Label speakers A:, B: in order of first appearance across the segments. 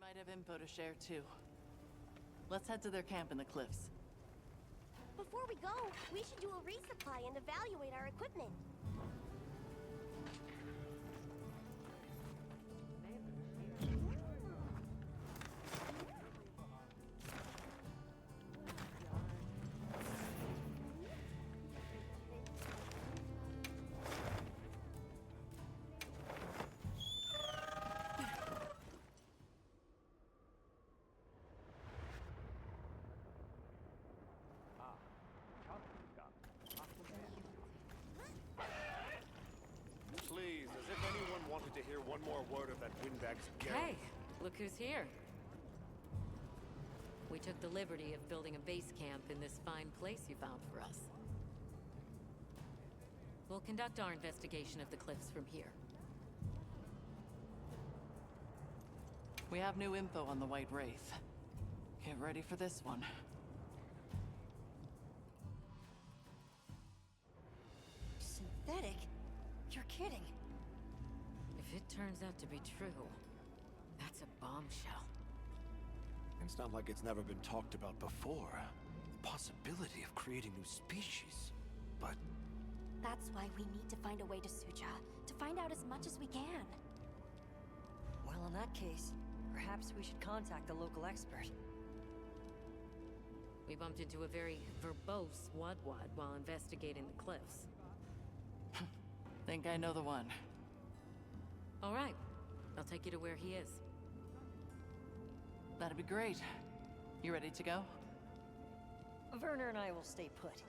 A: might have info to share too. Let's head to their camp in the cliffs.
B: Before we go, we should do a resupply and evaluate our equipment.
C: Please, as if anyone wanted to hear one more word of that windbag's
D: Hey, look who's here. We took the liberty of building a base camp in this fine place you found for us. We'll conduct our investigation of the cliffs from here.
A: We have new info on the White Wraith. Get ready for this one.
E: Synthetic? You're kidding.
D: If it turns out to be true, that's a bombshell.
C: It's not like it's never been talked about before. The possibility of creating new species. But
E: That's why we need to find a way to Suja, to find out as much as we can.
F: Well, in that case, perhaps we should contact the local expert.
D: We bumped into a very verbose Wadwad while investigating the cliffs.
A: Think I know the one.
D: All right, I'll take you to where he is.
A: That'd be great. You ready to go?
F: Werner and I will stay put.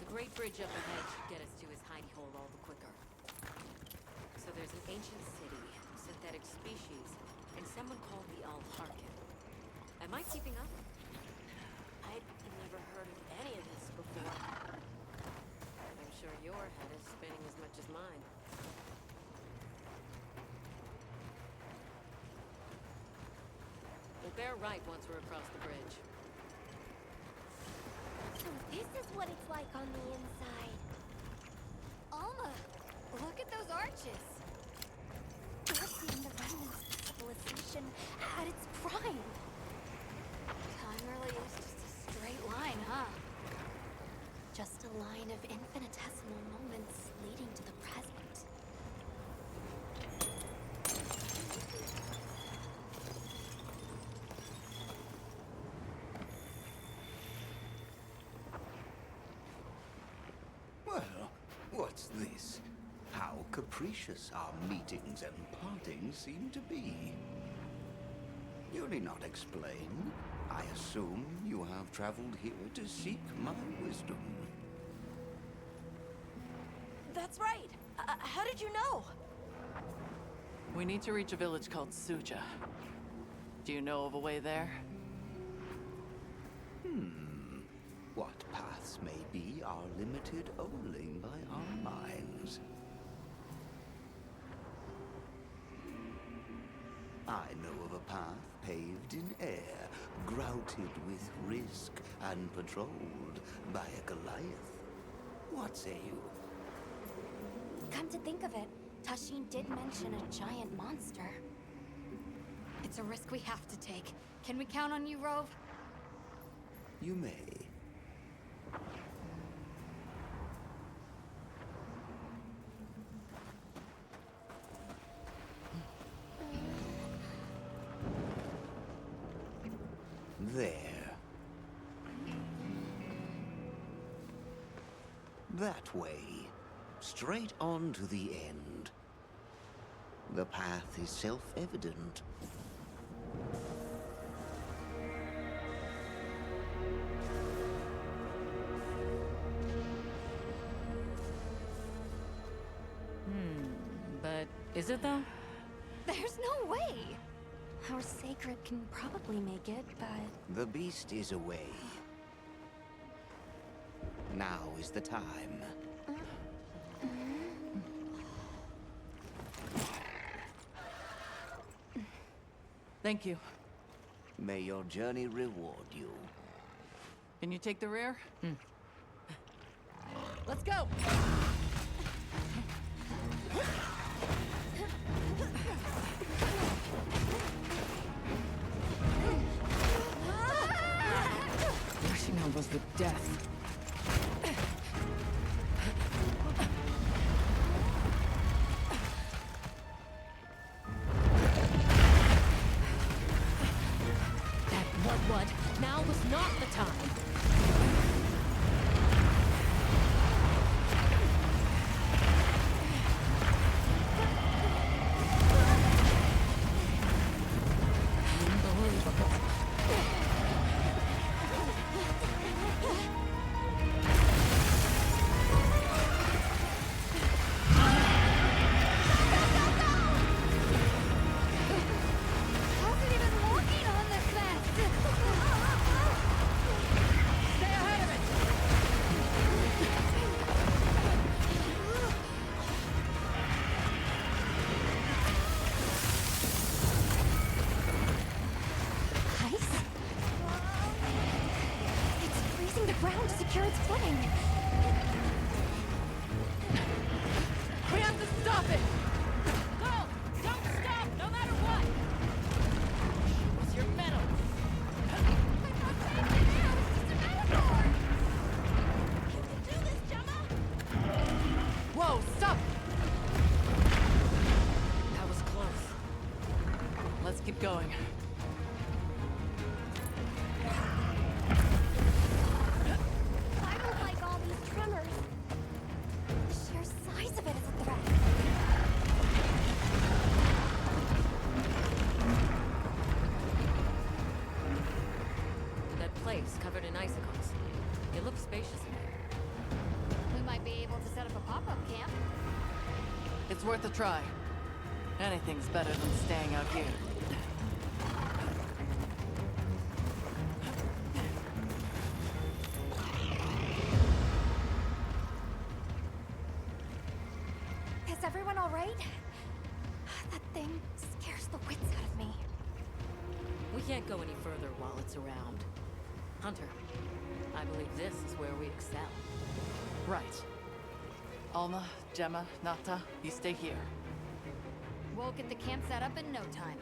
D: The Great Bridge up ahead should get us to his hidey hole all the quicker. So there's an ancient city, synthetic species, and someone called the Yall. Am I keeping up?
E: I'd never heard of any of this before.
D: I'm sure your head is spinning as much as mine. We'll bear right once we're across the bridge.
B: So this is what it's like on the inside.
E: Alma, look at those arches. We're seeing the remnants of civilization at its prime. Time really is just a straight line, huh? Just a line of infinitesimal moments leading to the present.
G: Well, what's this? How capricious our meetings and partings seem to be. You need not explain. I assume you have traveled here to seek my wisdom.
E: That's right. How did you know?
A: We need to reach a village called Suja. Do you know of a way there?
G: What paths may be are limited only by our minds. I know of a path paved in air, grouted with risk, and patrolled by a Goliath. What say you?
E: Come to think of it, Tashin did mention a giant monster. It's a risk we have to take. Can we count on you, Rove?
G: You may. There. That way. Straight on to the end. The path is self-evident.
D: But is it though?
E: There's no way! Our sacred can probably make it, but...
G: The beast is away. Now is the time.
A: Thank you.
G: May your journey reward you.
A: Can you take the rear? Let's go! Rushing her was with death.
D: What? Now was not the time.
E: How's it even working on this fast?
A: Stay ahead of it!
E: Ice? It's freezing the ground to secure its footing.
A: We have to stop it!
D: Go! Don't stop, no matter what!
A: What's your medal?
E: I'm not saying it now, it's just a metaphor!
B: You can do this, Gemma!
A: Whoa, stop! That was close. Let's keep going.
B: I don't like all these tremors.
E: The sheer size of it is a threat.
D: That place covered in icicles. It looks spacious in there.
E: We might be able to set up a pop-up camp.
A: It's worth a try. Anything's better than staying out here.
E: Is everyone all right? That thing scares the wits out of me.
D: We can't go any further while it's around. Hunter, I believe this is where we excel.
A: Right. Alma, Gemma, Nata, you stay here.
E: We'll get the camp set up in no time.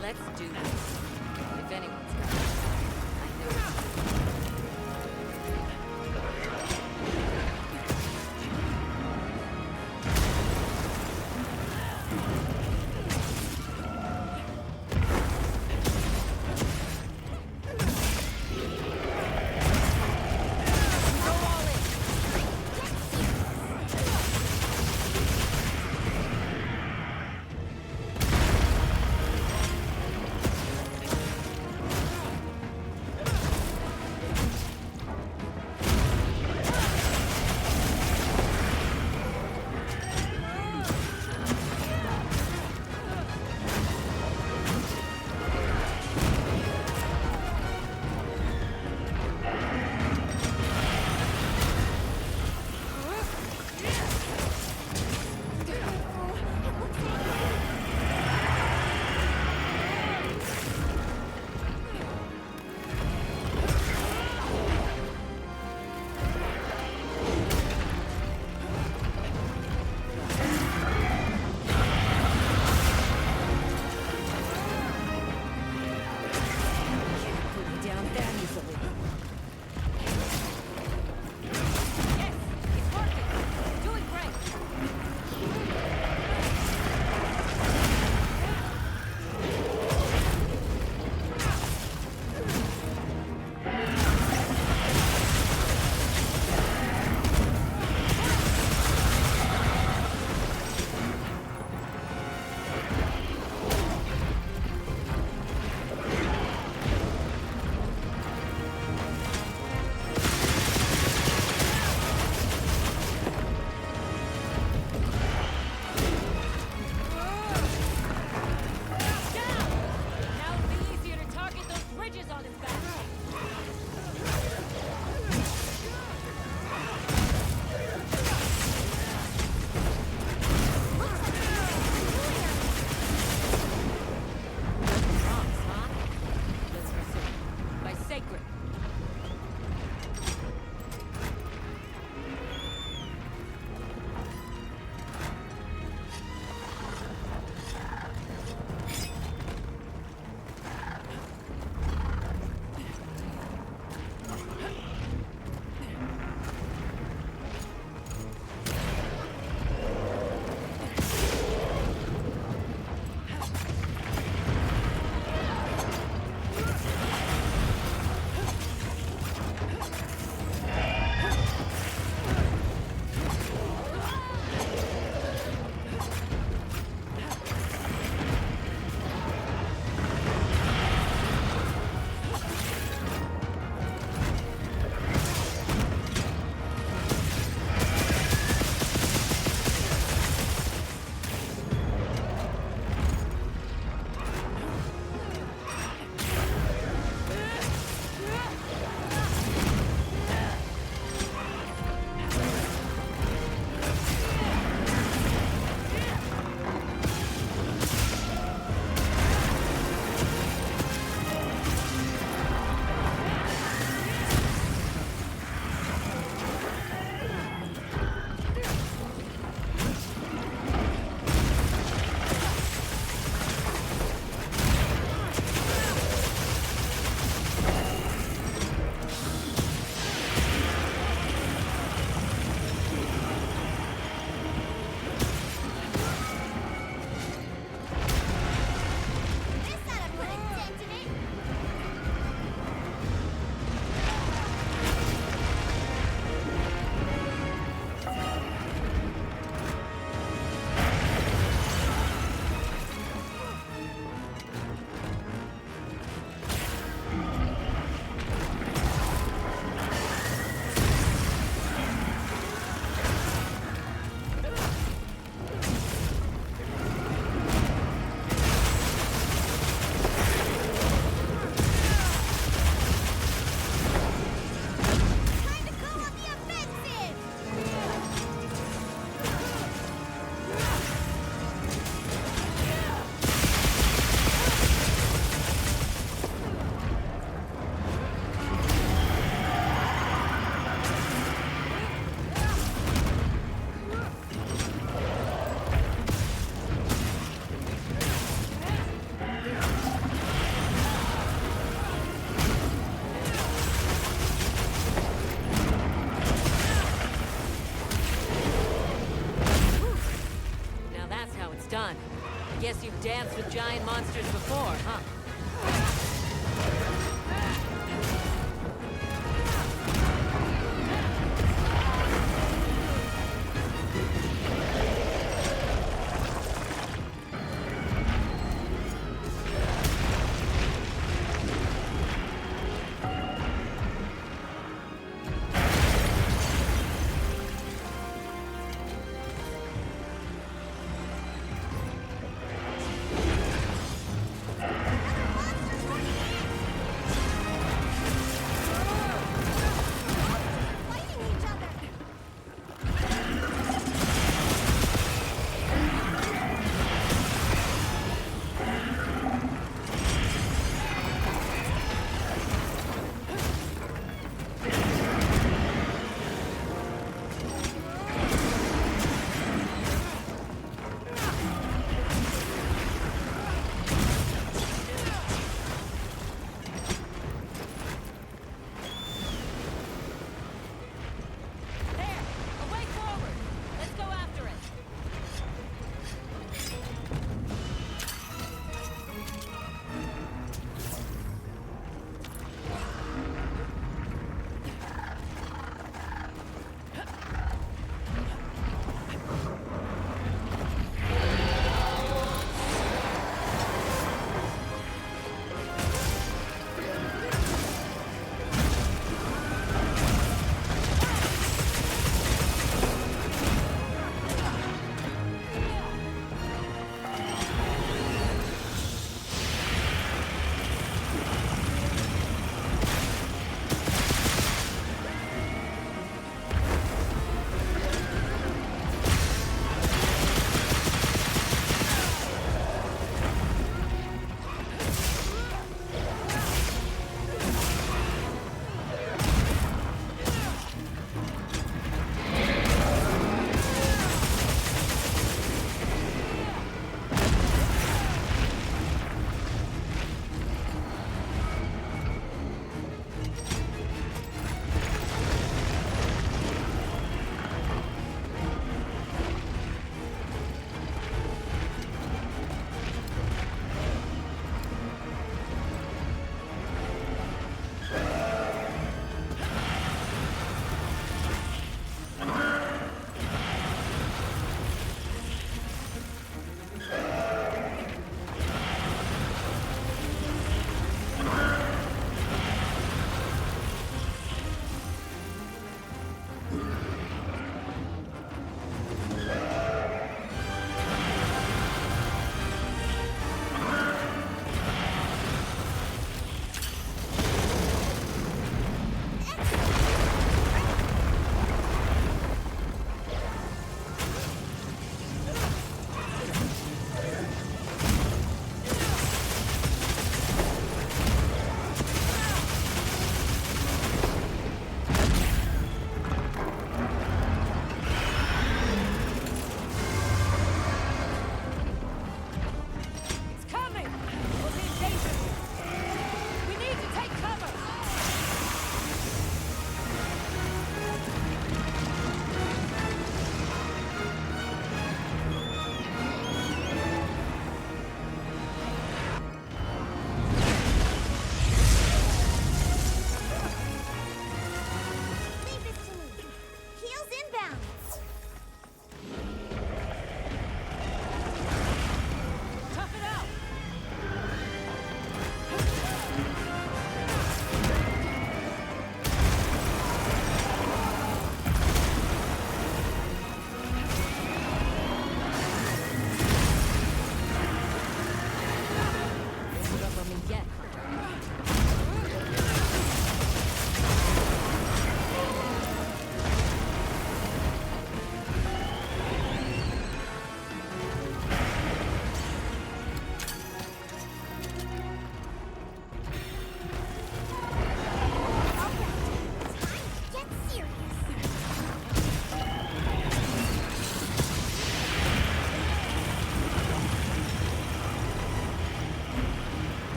D: Let's do this. If anyone's got it, I know it's you. guess you've danced with giant monsters before, huh?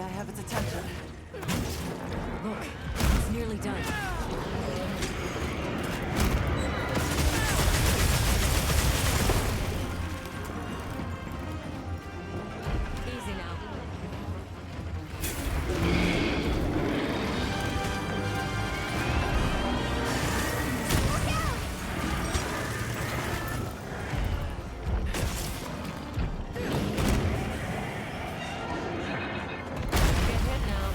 A: I have its attention.
D: Look, it's nearly done. Easy now. Get hit now.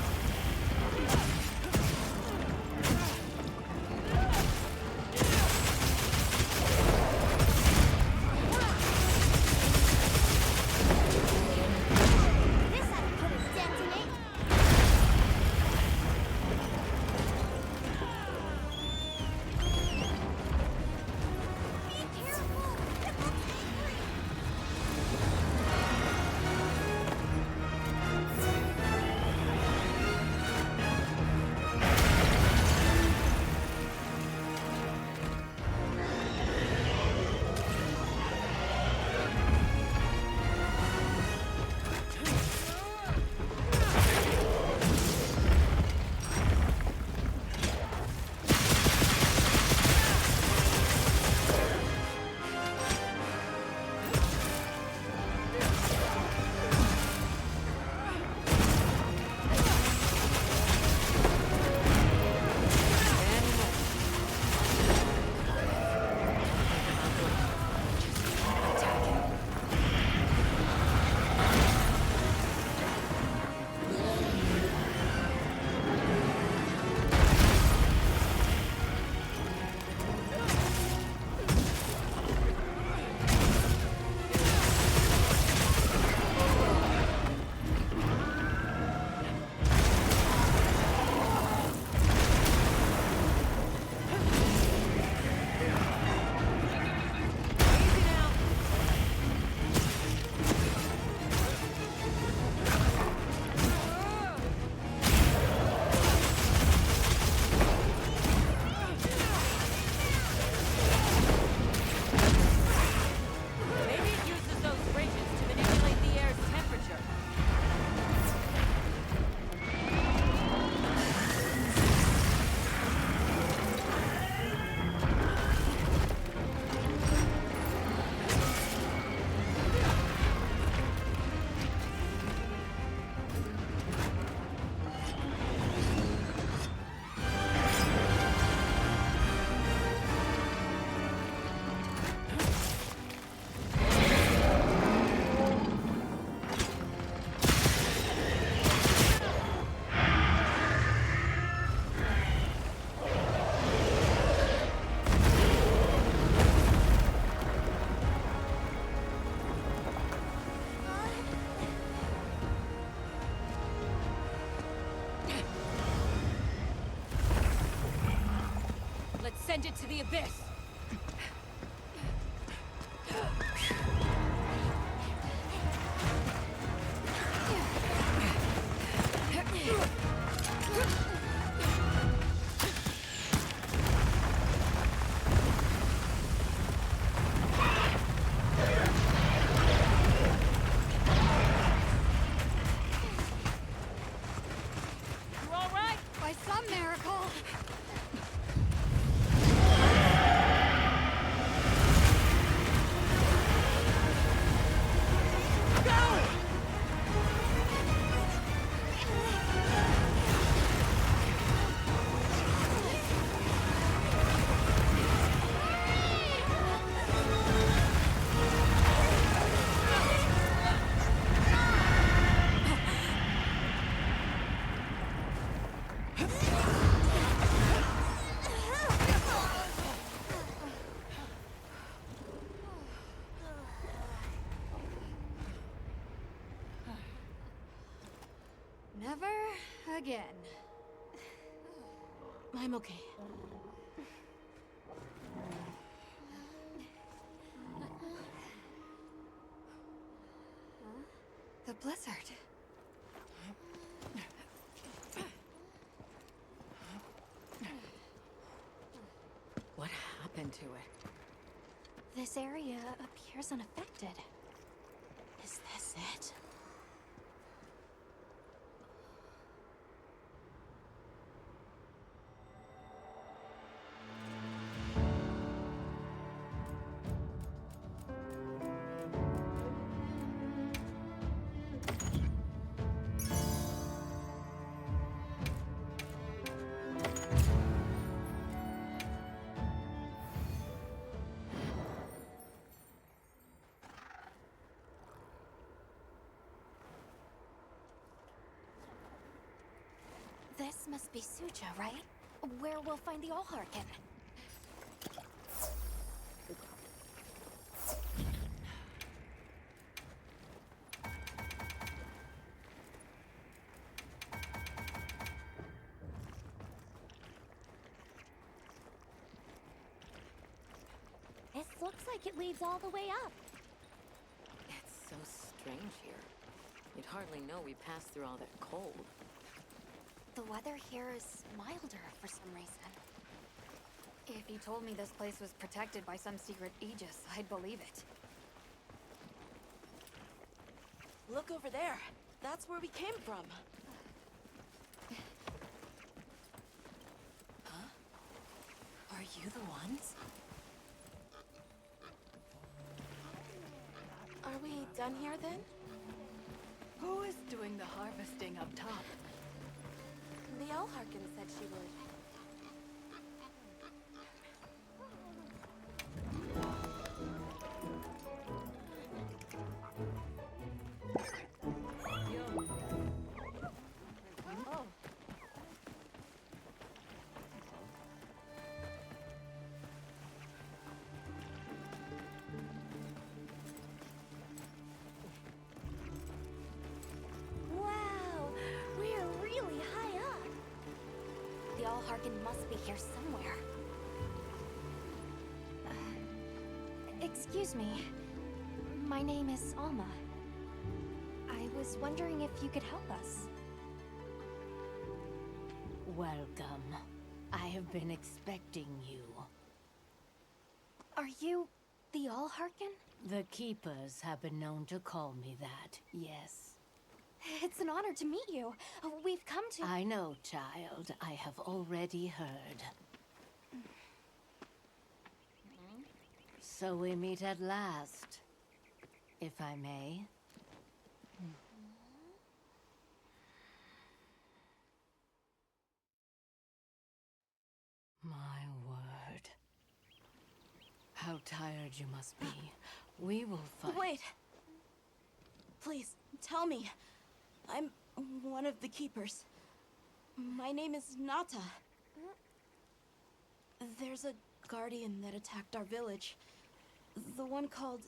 B: This ought to put a dent in it. Be careful! It looks angry!
D: Maybe it uses those ridges to manipulate the air's temperature. Let's send it to the abyss. You all right?
E: By some miracle. Never again.
D: I'm okay.
E: The blizzard.
D: What happened to it?
E: This area appears unaffected. Is this it? This must be Suja, right? Where we'll find the Allharkin.
B: This looks like it leads all the way up.
D: It's so strange here. You'd hardly know we passed through all that cold.
E: The weather here is milder for some reason. If you told me this place was protected by some secret aegis, I'd believe it.
A: Look over there. That's where we came from. Huh? Are you the ones?
B: Are we done here then?
A: Who is doing the harvesting up top?
B: The Allharkin said she would.
A: Oh.
B: Wow, we're really high up.
E: The Allharkin must be here somewhere. Excuse me. My name is Alma. I was wondering if you could help us.
H: Welcome. I have been expecting you.
E: Are you the Allharkin?
H: The Keepers have been known to call me that, yes.
E: It's an honor to meet you. We've come to...
H: I know, child. I have already heard. So we meet at last, if I may. My word. How tired you must be. We will fight.
A: Wait. Please, tell me. I'm one of the keepers. My name is Nata. There's a guardian that attacked our village. The one called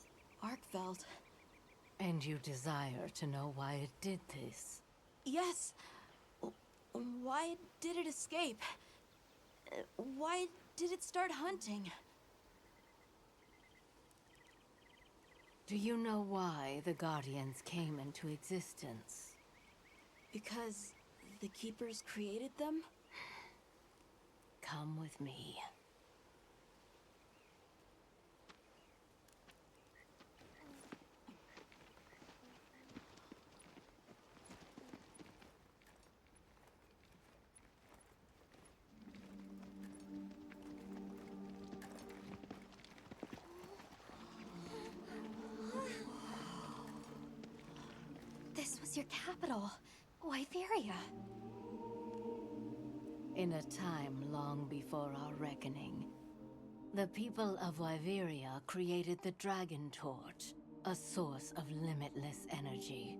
A: Arkveld.
H: And you desire to know why it did this?
A: Yes. Why did it escape? Why did it start hunting?
H: Do you know why the Guardians came into existence?
A: Because the keepers created them?
H: Come with me.
E: This was your capital, Wyveria.
H: In a time long before our reckoning, the people of Wyveria created the Dragon Torch, a source of limitless energy.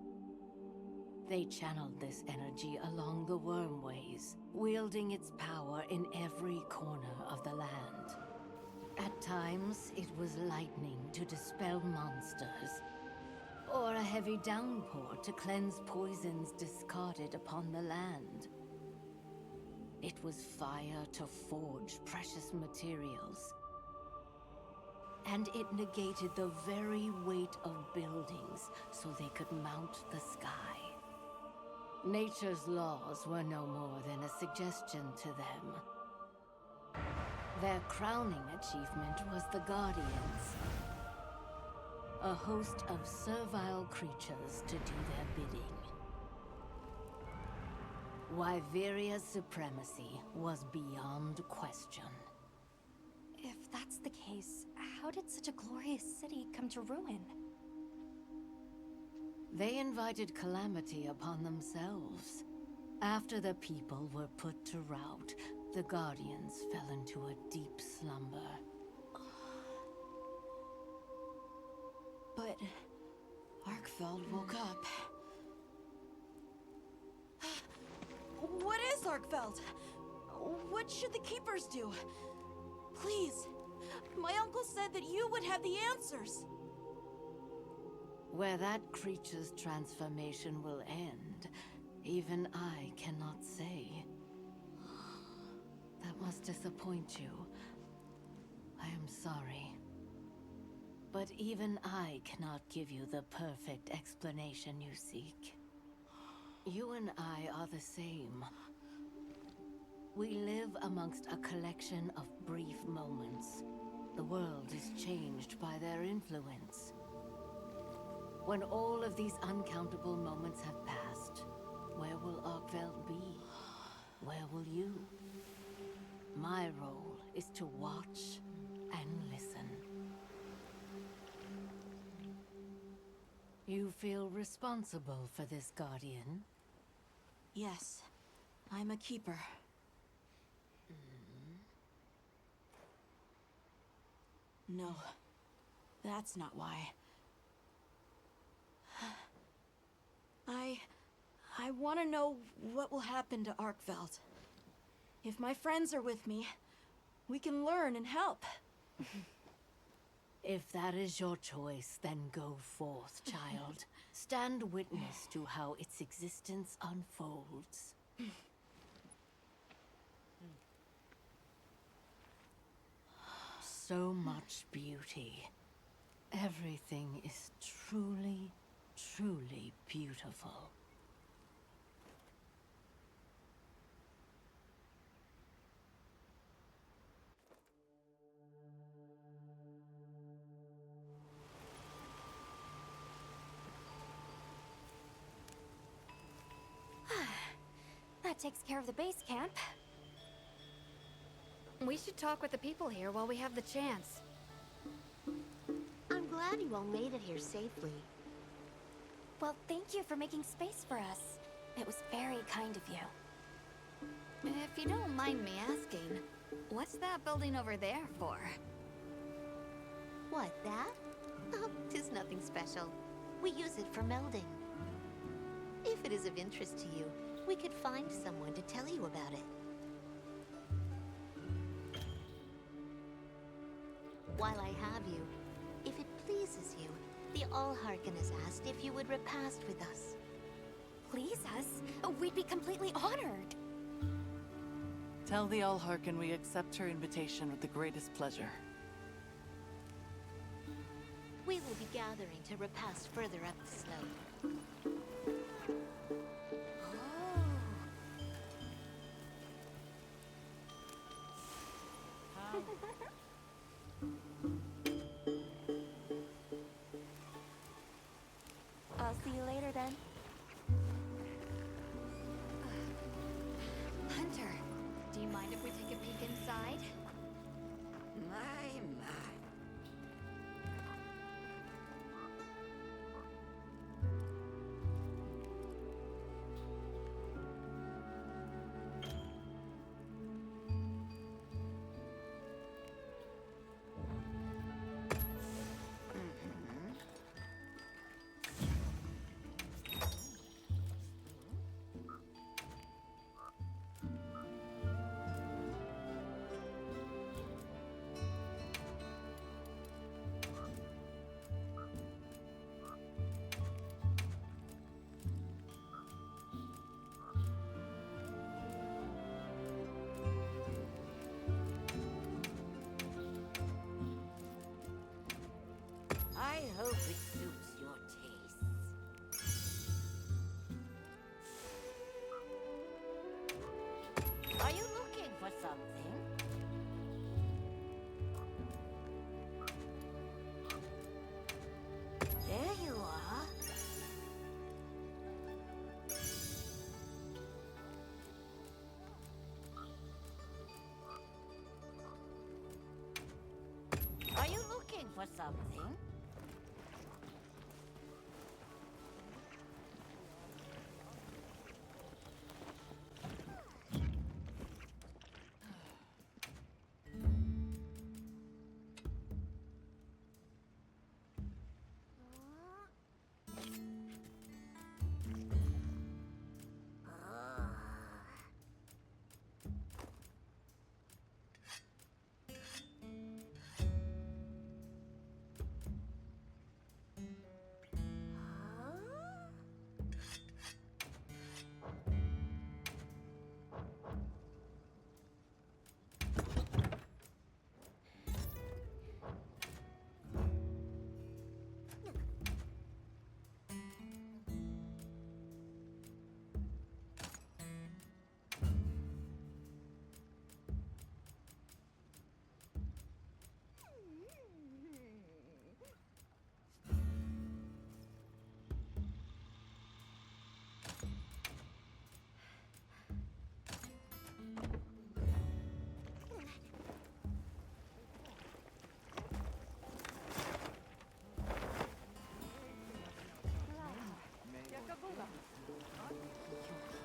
H: They channeled this energy along the wormways, wielding its power in every corner of the land. At times, it was lightning to dispel monsters, or a heavy downpour to cleanse poisons discarded upon the land. It was fire to forge precious materials. And it negated the very weight of buildings so they could mount the sky. Nature's laws were no more than a suggestion to them. Their crowning achievement was the Guardians. A host of servile creatures to do their bidding. Wyveria's supremacy was beyond question.
E: If that's the case, how did such a glorious city come to ruin?
H: They invited calamity upon themselves. After the people were put to rout, the Guardians fell into a deep slumber.
A: But Arkveld woke up. What is Arkveld. What should the Keepers do? Please. My uncle said that you would have the answers.
H: Where that creature's transformation will end, even I cannot say. That must disappoint you. I am sorry. But even I cannot give you the perfect explanation you seek. You and I are the same. We live amongst a collection of brief moments. The world is changed by their influence. When all of these uncountable moments have passed, where will Arkveld be? Where will you? My role is to watch and listen. You feel responsible for this, Guardian?
A: Yes, I'm a Keeper. No, that's not why. I want to know what will happen to Arkveld. If my friends are with me, we can learn and help.
H: If that is your choice, then go forth, child. Stand witness to how its existence unfolds. So much beauty. Everything is truly, truly beautiful.
E: That takes care of the base camp.
I: We should talk with the people here while we have the chance.
B: I'm glad you all made it here safely.
E: Well, thank you for making space for us. It was very kind of you.
I: If you don't mind me asking, what's that building over there for?
B: What, that? Oh, 'tis nothing special. We use it for melding. If it is of interest to you, we could find someone to tell you about it. While I have you, if it pleases you, the Allharken has asked if you would repast with us.
E: Please us? We'd be completely honored.
J: Tell the Allharken we accept her invitation with the greatest pleasure.
B: We will be gathering to repast further up the slope.
E: I'll see you later then.
I: Hunter, do you mind if we take a peek inside?
D: My. I hope it suits your tastes. Are you looking for something? There you are. Are you looking for something?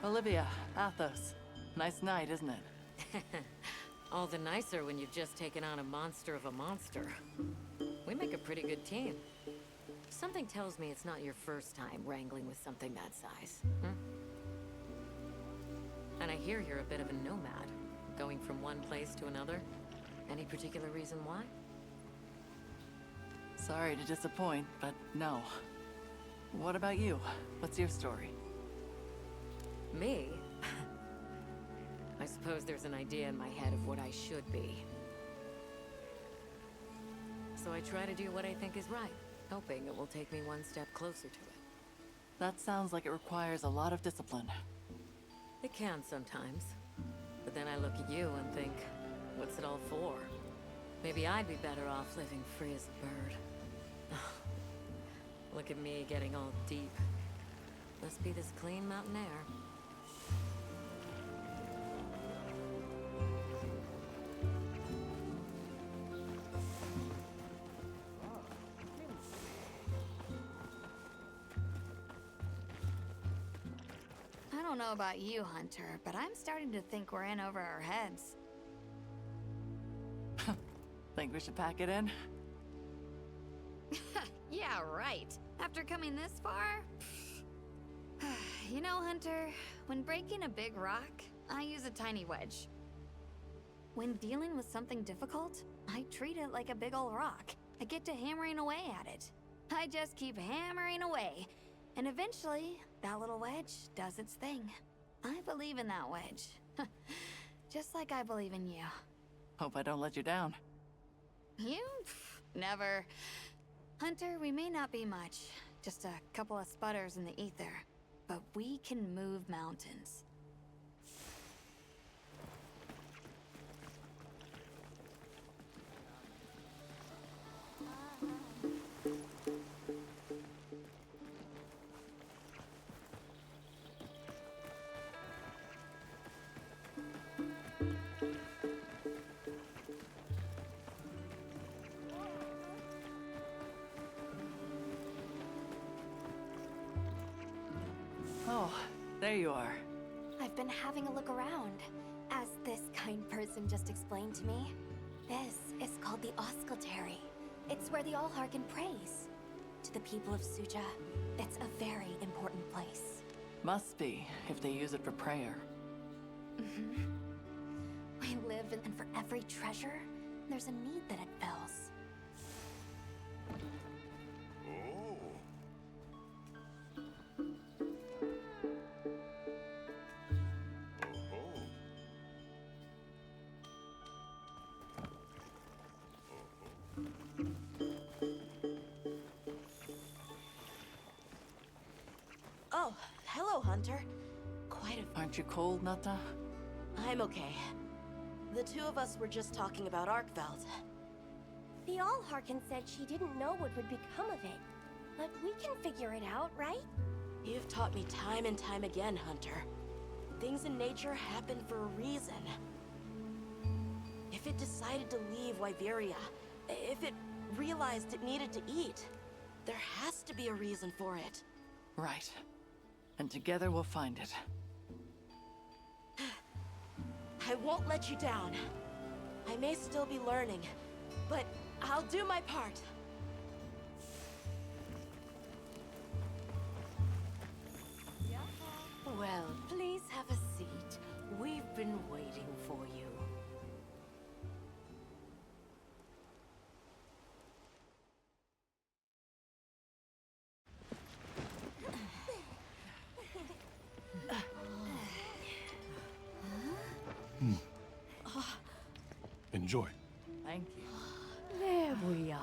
J: Olivia, Athos. Nice night, isn't it?
D: All the nicer when you've just taken on a monster of a monster. We make a pretty good team. Something tells me it's not your first time wrangling with something that size. And I hear you're a bit of a nomad, going from one place to another. Any particular reason why?
J: Sorry to disappoint, but no. What about you? What's your story?
D: Me? I suppose there's an idea in my head of what I should be. So I try to do what I think is right, hoping it will take me one step closer to it.
J: That sounds like it requires a lot of discipline.
D: It can sometimes. But then I look at you and think, what's it all for? Maybe I'd be better off living free as a bird. Look at me getting all deep. Must be this clean mountain air.
I: I don't know about you, Hunter, but I'm starting to think we're in over our heads.
J: Think we should pack it in?
I: Yeah, right. After coming this far? You know, Hunter, when breaking a big rock, I use a tiny wedge. When dealing with something difficult, I treat it like a big old rock. I get to hammering away at it. I just keep hammering away, and eventually, that little wedge does its thing. I believe in that wedge. Just like I believe in you.
J: Hope I don't let you down.
I: You? Never. Hunter, we may not be much. Just a couple of sputters in the ether. But we can move mountains.
J: Oh, there you are.
E: I've been having a look around, as this kind person just explained to me. This is called the Oscultary. It's where the Allharkin prays. To the people of Suja, it's a very important place.
J: Must be, if they use it for prayer.
E: We live in, and for every treasure, there's a need that it fills.
A: Oh, hello, Hunter. Quite a...
J: Aren't you cold, Nata?
A: I'm okay. The two of us were just talking about Arkveld.
E: The Allharkin said she didn't know what would become of it. But we can figure it out, right?
A: You've taught me time and time again, Hunter. Things in nature happen for a reason. If it decided to leave Wyveria, if it realized it needed to eat, there has to be a reason for it.
J: Right. And together we'll find it.
A: I won't let you down. I may still be learning, but I'll do my part.
H: Well, please have a seat. We've been waiting for you.
C: Enjoy.
J: Thank you.
H: There we are.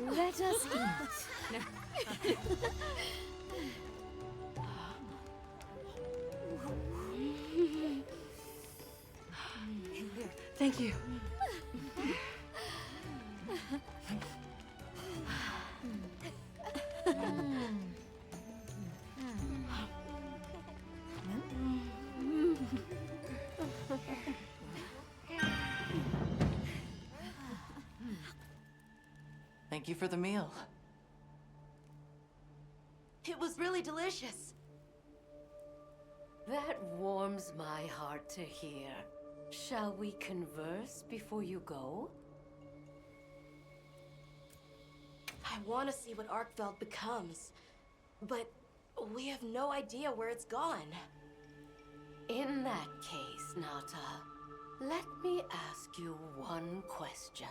H: Let us eat.
J: Thank you. Thank you for the meal.
A: It was really delicious.
H: That warms my heart to hear. Shall we converse before you go?
A: I want to see what Arkfeld becomes, but we have no idea where it's gone.
H: In that case, Nata, let me ask you one question.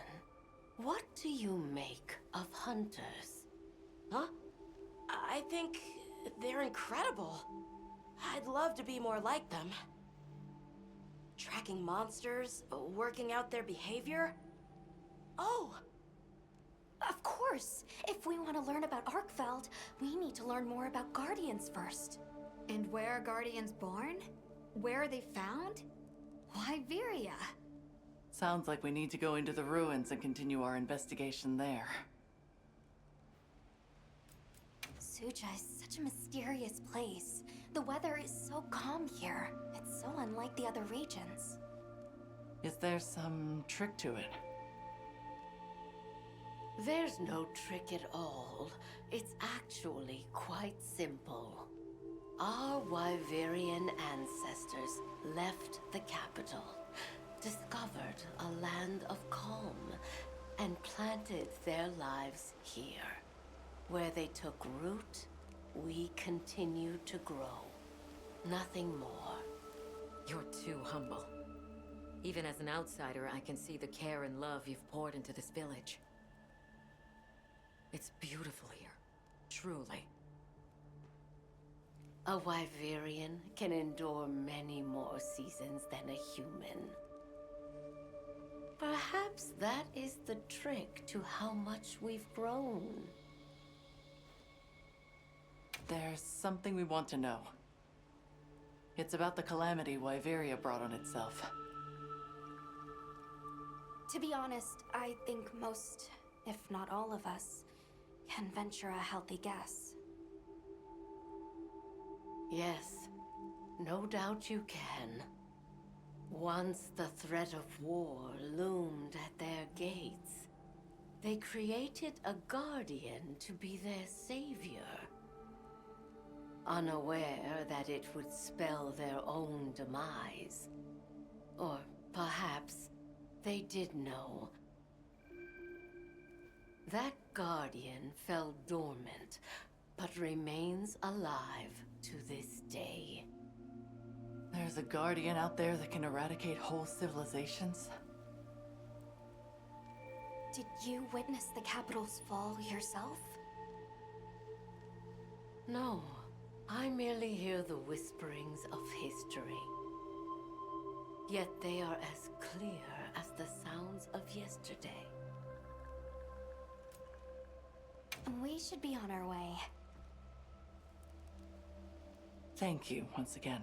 H: What do you make of hunters?
A: Huh? I think they're incredible. I'd love to be more like them. Tracking monsters, working out their behavior. Oh!
E: Of course! If we want to learn about Arkfeld, we need to learn more about Guardians first.
I: And where are Guardians born? Where are they found? Wyveria.
J: Sounds like we need to go into the ruins and continue our investigation there.
E: Suja is such a mysterious place. The weather is so calm here. It's so unlike the other regions.
J: Is there some trick to it?
H: There's no trick at all. It's actually quite simple. Our Wyverian ancestors left the capital, discovered a land of calm, and planted their lives here. Where they took root, we continue to grow. Nothing more.
D: You're too humble. Even as an outsider, I can see the care and love you've poured into this village. It's beautiful here, truly.
H: A Wyverian can endure many more seasons than a human. Perhaps that is the trick to how much we've grown.
J: There's something we want to know. It's about the calamity Wyveria brought on itself.
E: To be honest, I think most, if not all of us, can venture a healthy guess.
H: Yes, no doubt you can. Once the threat of war loomed at their gates, they created a guardian to be their savior. Unaware that it would spell their own demise. Or perhaps they did know. That guardian fell dormant, but remains alive to this day.
J: There's a guardian out there that can eradicate whole civilizations?
E: Did you witness the capital's fall yourself?
H: No, I merely hear the whisperings of history. Yet they are as clear as the sounds of yesterday.
E: We should be on our way.
J: Thank you once again.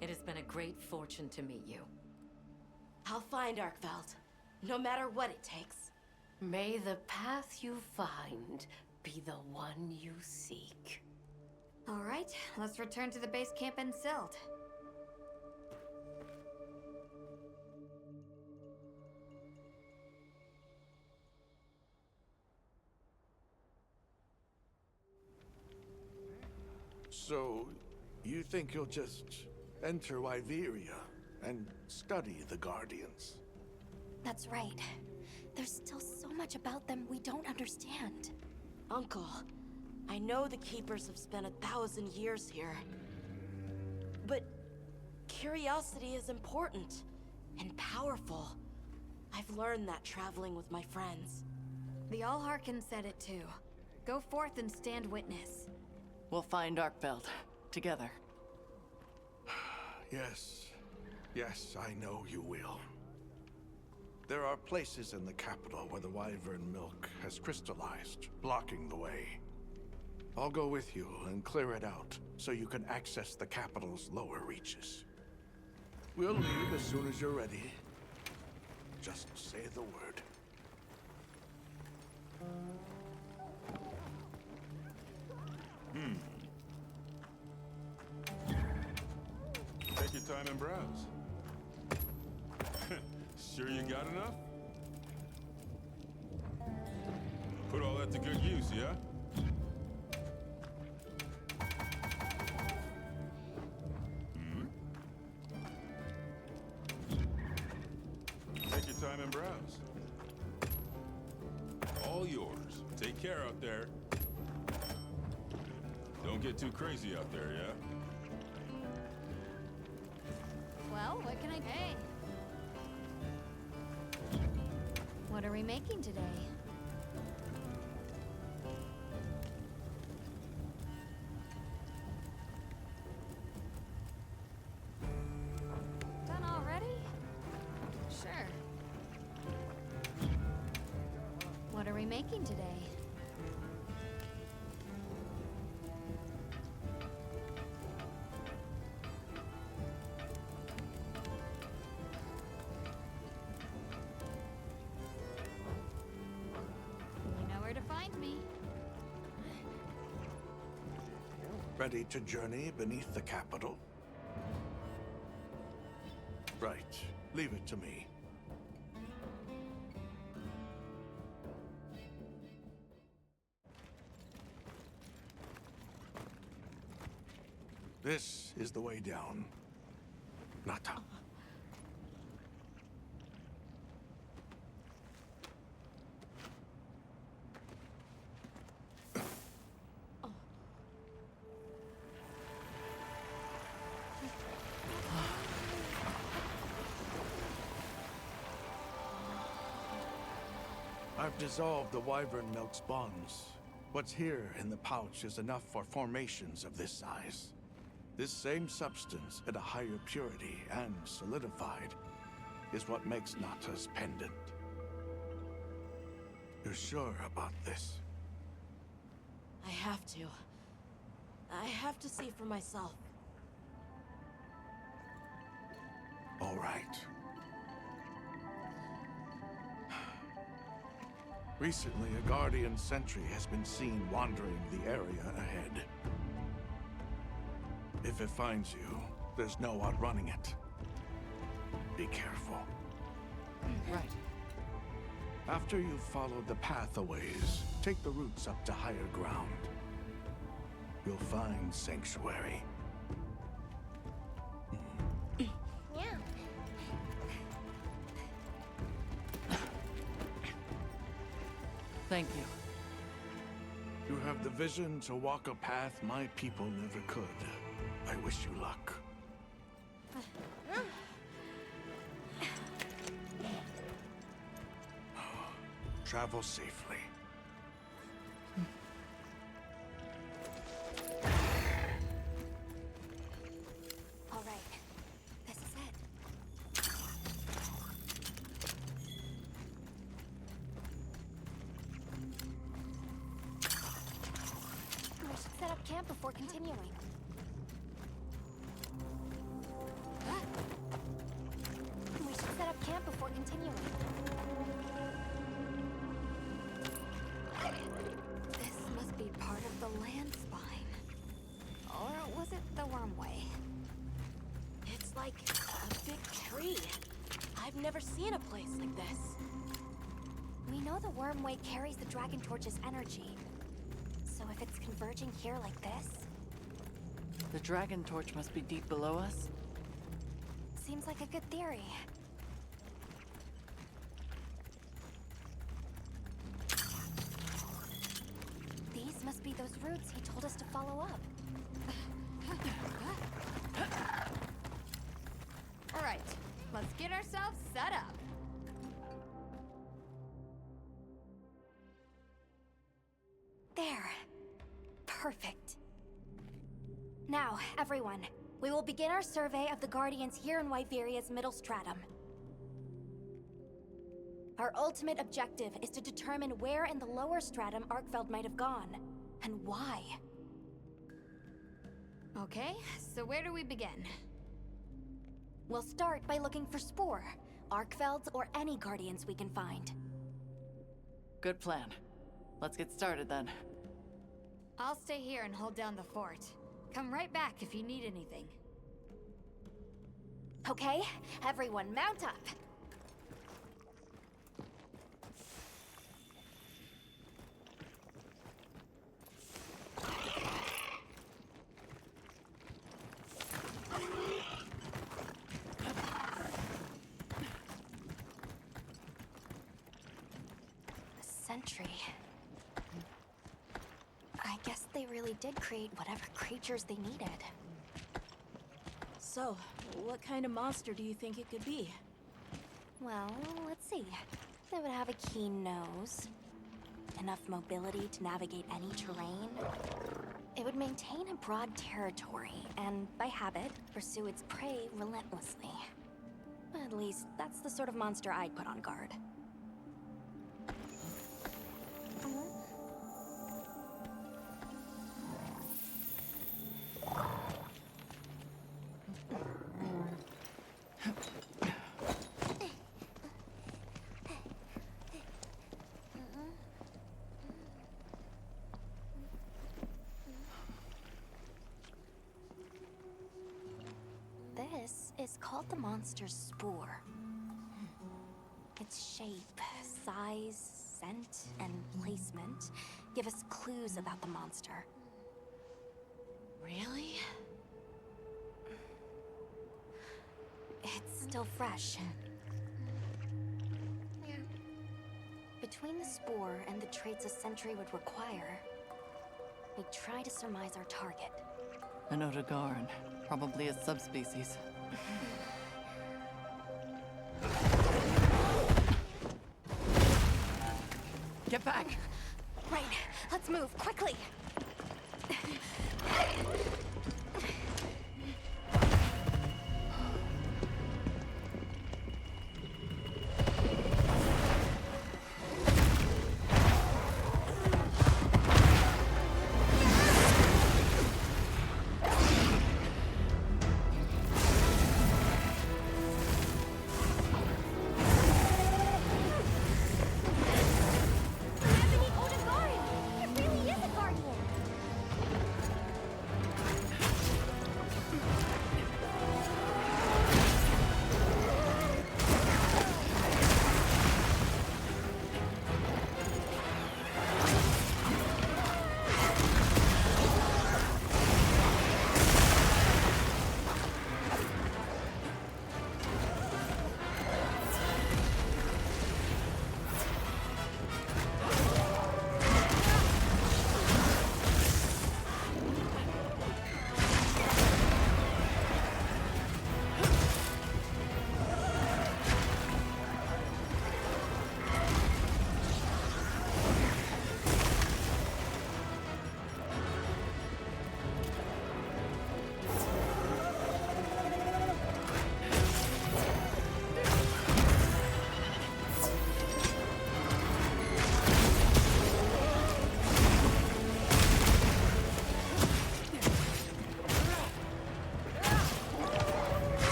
D: It has been a great fortune to meet you.
A: I'll find Arkfeld, no matter what it takes.
H: May the path you find be the one you seek.
I: All right, let's return to the base camp in Silt.
K: So, you think you'll just enter Wyveria and study the Guardians?
E: That's right. There's still so much about them we don't understand.
A: Uncle, I know the Keepers have spent 1,000 years here. But curiosity is important and powerful. I've learned that traveling with my friends.
I: The Allharkin said it too. Go forth and stand witness.
J: We'll find Arkfeld, together.
K: Yes. Yes, I know you will. There are places in the capital where the Wyvern milk has crystallized, blocking the way. I'll go with you and clear it out, so you can access the capital's lower reaches. We'll leave as soon as you're ready. Just say the word.
L: Take your time and browse. Sure you got enough? Put all that to good use, yeah? Take your time and browse. All yours. Take care out there. Don't get too crazy out there, yeah?
I: Well, what can I... Hey! What are we making today? Done already? Sure. What are we making today? You know where to find me.
K: Ready to journey beneath the capital? Right. Leave it to me. This is the way down. Nata. I've dissolved the wyvern milk's bonds. What's here in the pouch is enough for formations of this size. This same substance at a higher purity and solidified is what makes Nata's pendant. You're sure about this?
A: I have to. I have to see for myself.
K: All right. Recently, a Guardian sentry has been seen wandering the area ahead. If it finds you, there's no outrunning it. Be careful.
J: Right.
K: After you've followed the path a ways, take the routes up to higher ground. You'll find sanctuary.
E: Yeah.
J: Thank you.
K: You have the vision to walk a path my people never could. I wish you luck. Travel safely.
E: All right. This is it. We should set up camp before continuing. We should set up camp before continuing.
I: This must be part of the land spine. Or was it the wormway?
A: It's like a big tree. I've never seen a place like this.
E: We know the wormway carries the Dragon Torch's energy. So if it's converging here like this,
J: The Dragon Torch must be deep below us.
E: seems like a good theory. These must be those routes he told us to follow up.
I: All right, let's get ourselves set up.
E: There. Perfect. Now, everyone, we will begin our survey of the Guardians here in Wyveria's middle stratum. Our ultimate objective is to determine where in the lower stratum Arkfeld might have gone, and why.
I: Okay, so where do we begin?
E: We'll start by looking for Spore, Arkfelds, or any Guardians we can find.
J: Good plan. Let's get started then.
I: I'll stay here and hold down the fort. Come right back if you need anything.
E: Okay, everyone mount up. sentry. I guess they really did create whatever creatures they needed.
A: So, what kind of monster do you think it could be?
E: Well, let's see. They would have a keen nose, enough mobility to navigate any terrain. It would maintain a broad territory, and by habit, pursue its prey relentlessly. At least, that's the sort of monster I'd put on guard. This is called the monster's spore. Its shape, size, scent, and placement give us clues about the monster.
A: Really?
E: It's still fresh. Between the spore and the traits a sentry would require, we try to surmise our target.
J: An Odogarn, probably a subspecies. Get back!
E: Right, let's move, quickly!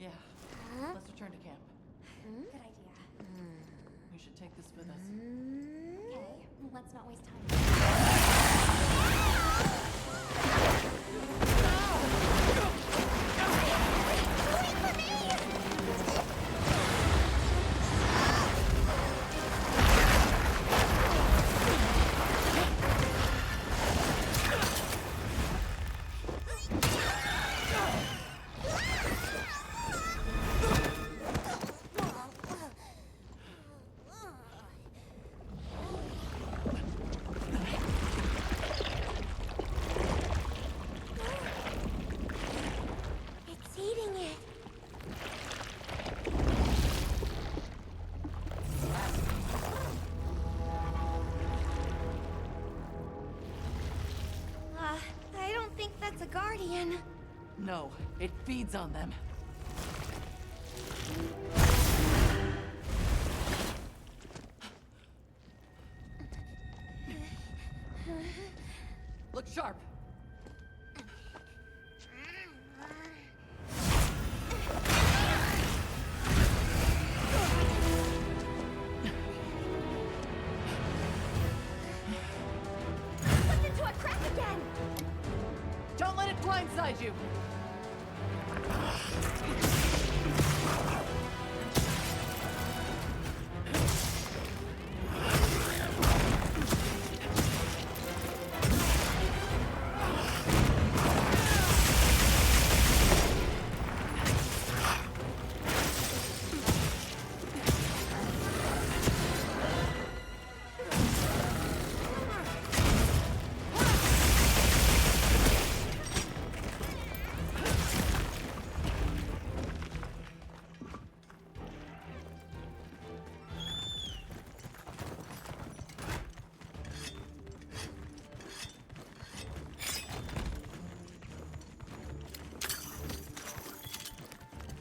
J: Yeah. Let's return to camp.
E: Good idea.
J: We should take this with us.
E: Okay, let's not waste time. It's eating it. I don't think that's a guardian.
J: No, it feeds on them. Look sharp.
E: Slipped into a crack again.
J: Don't let it blindside you.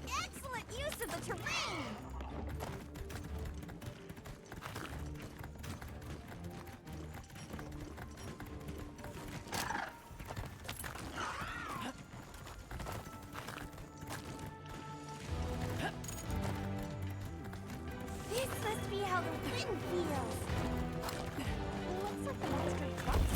E: Excellent use of the terrain. This must be how the wind feels. Looks like the monster trucks.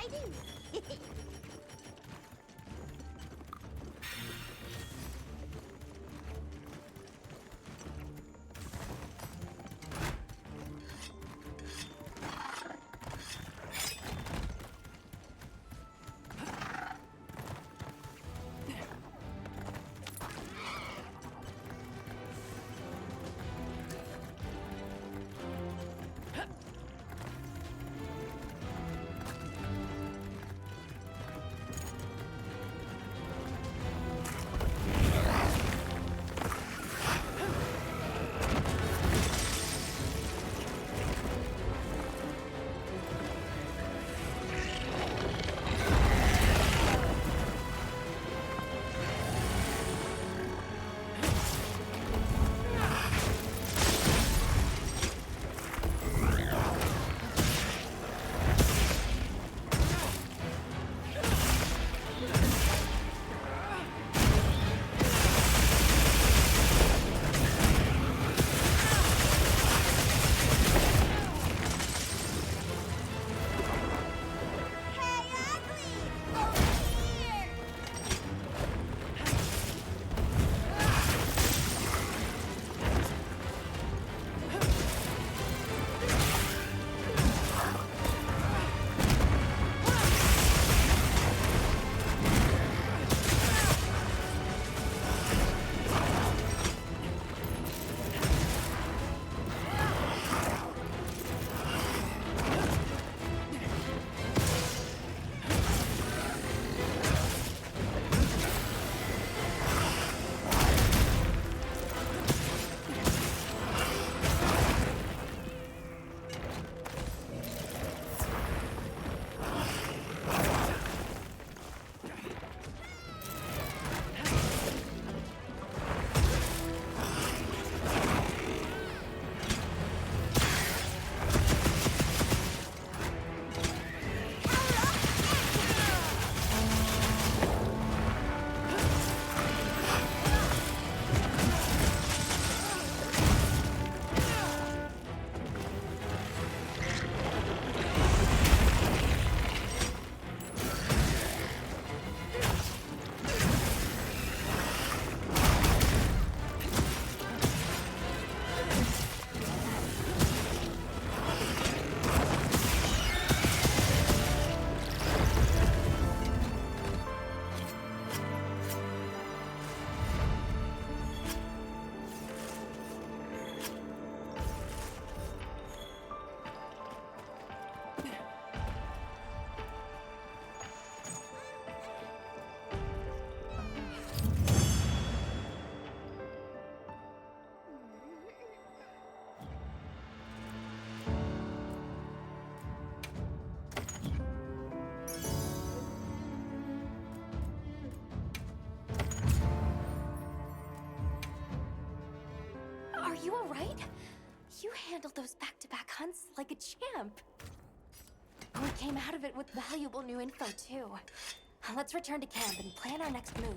B: exciting.
E: Are you alright? You handled those back-to-back hunts like a champ. We came out of it with valuable new info, too. Let's return to camp and plan our next move.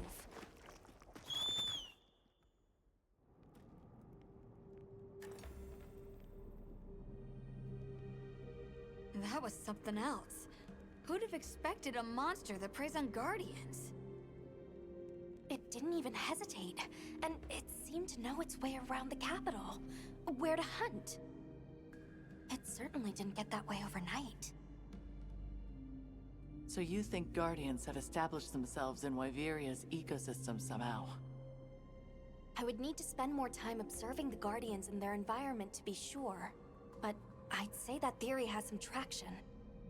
I: That was something else. Who'd have expected a monster that preys on guardians?
E: It didn't even hesitate, and it seemed to know its way around the capital. Where to hunt. It certainly didn't get that way overnight.
J: So you think Guardians have established themselves in Wyveria's ecosystem somehow?
E: I would need to spend more time observing the Guardians and their environment to be sure. But I'd say that theory has some traction.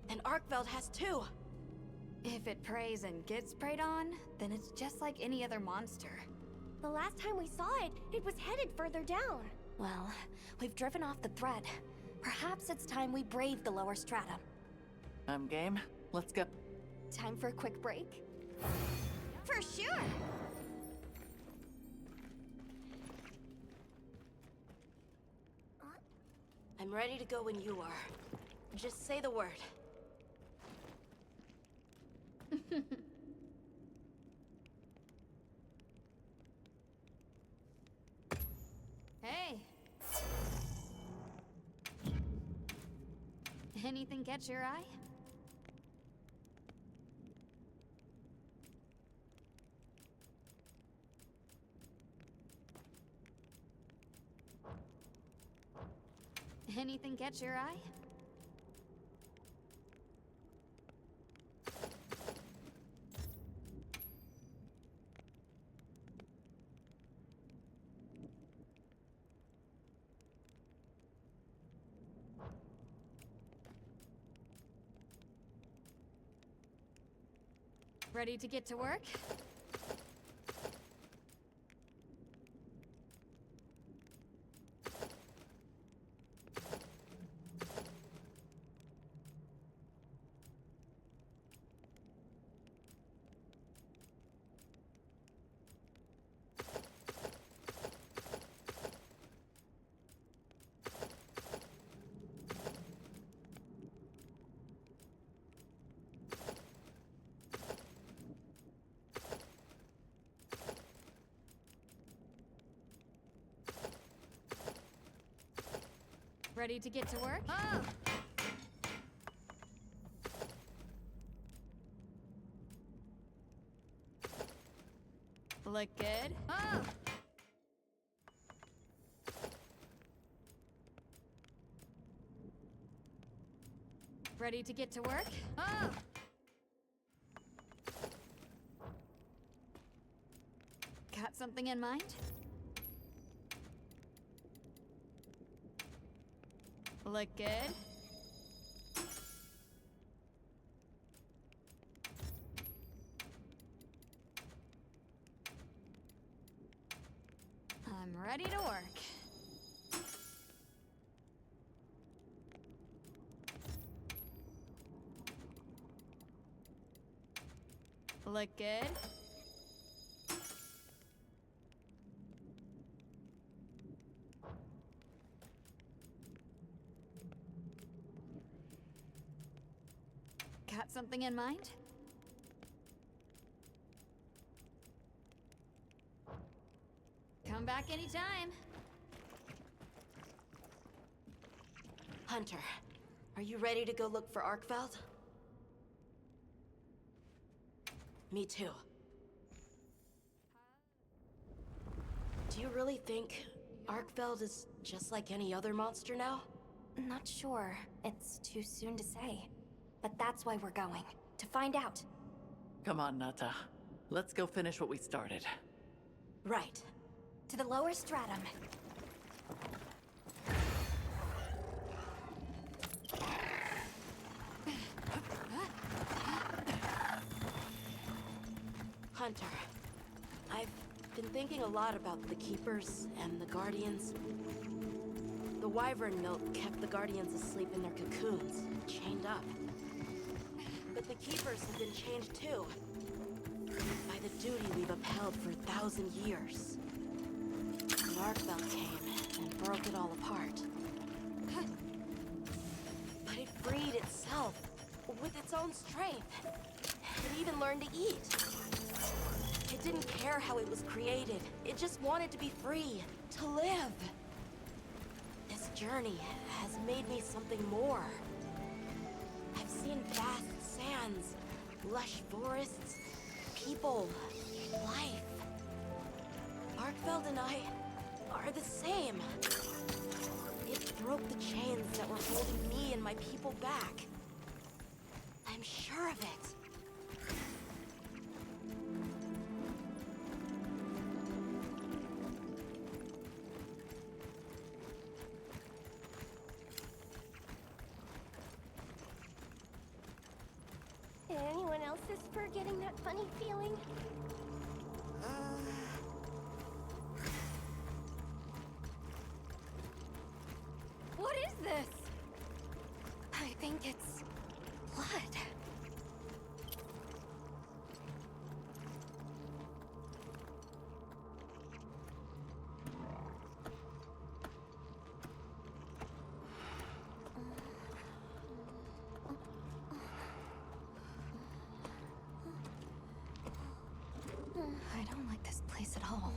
A: And Arkveld has too.
I: If it preys and gets preyed on, then it's just like any other monster.
E: The last time we saw it, it was headed further down. Well, we've driven off the threat. Perhaps it's time we brave the lower strata.
J: I'm game. Let's go.
E: Time for a quick break?
B: For sure.
A: I'm ready to go when you are. Just say the word.
I: Hey! Anything catch your eye? Anything catch your eye? Ready to get to work? Ready to get to work? Oh! Look good? Oh! Ready to get to work? Oh! Got something in mind? Look good? I'm ready to work. Look good? Got something in mind? Come back anytime.
A: Hunter, are you ready to go look for Arkfeld? Me too. Do you really think Arkfeld is just like any other monster now?
E: Not sure. It's too soon to say. But that's why we're going. To find out.
J: Come on, Nata. Let's go finish what we started.
A: Right.
E: To the lower stratum.
A: Hunter, I've been thinking a lot about the Keepers and the Guardians. The wyvern milk kept the Guardians asleep in their cocoons, chained up. But the Keepers have been chained too, by the duty we've upheld for 1,000 years. And Arkfeld came and broke it all apart. But it freed itself, with its own strength. It even learned to eat. It didn't care how it was created. It just wanted to be free, to live. This journey has made me something more. I've seen vast sands, lush forests, people, life. Arkfeld and I are the same. It broke the chains that were holding me and my people back. I'm sure of it.
E: Anyone else's fur getting that funny feeling?
I: What is this?
E: I think it's blood. I don't like this place at all.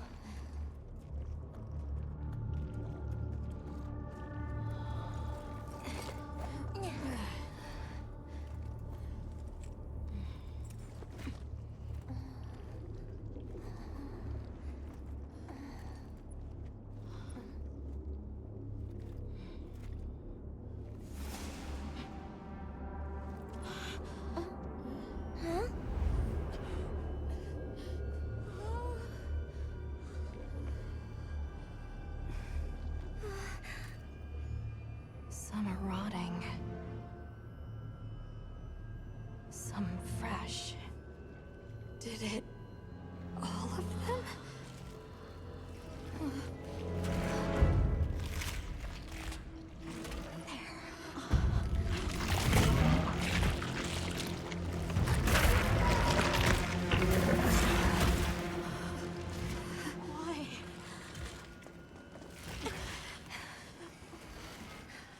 E: Did it... all of them?
A: Why?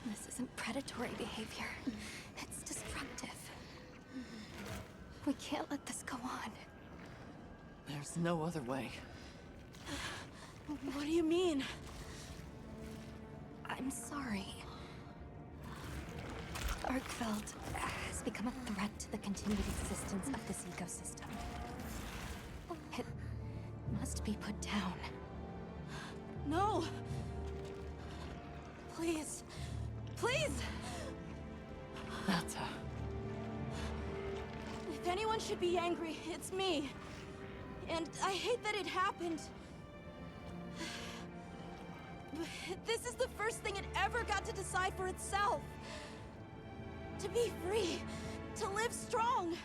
E: This isn't predatory behavior. It's destructive. We can't let this go on.
J: There's no other way.
A: What do you mean?
E: I'm sorry. Arkfeld has become a threat to the continued existence of this ecosystem. It must be put down.
A: No! Please. Please!
J: Nata.
A: If anyone should be angry, it's me. And I hate that it happened. But this is the first thing it ever got to decide for itself. To be free. To live strong.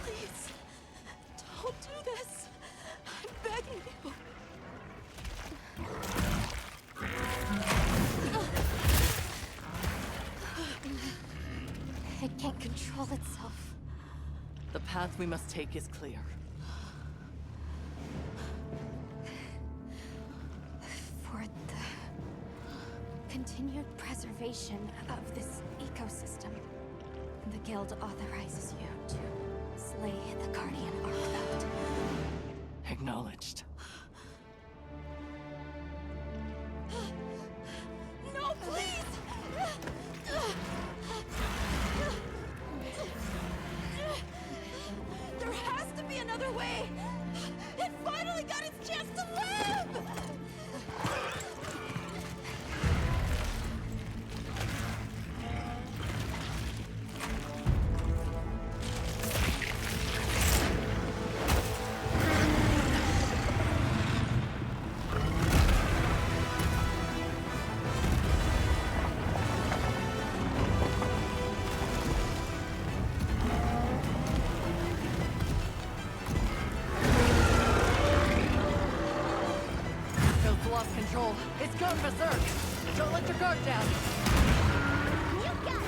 A: Please. Don't do this. I'm begging you.
E: It can't control itself.
J: The path we must take is clear.
E: For the continued preservation of this ecosystem, the Guild authorizes you to slay the Guardian Arkfeld.
J: Acknowledged.
A: No, please! There has to be another way! It finally got its chance to live!
J: Guild's lost control. It's gone berserk. Don't let your guard down.
E: You got it!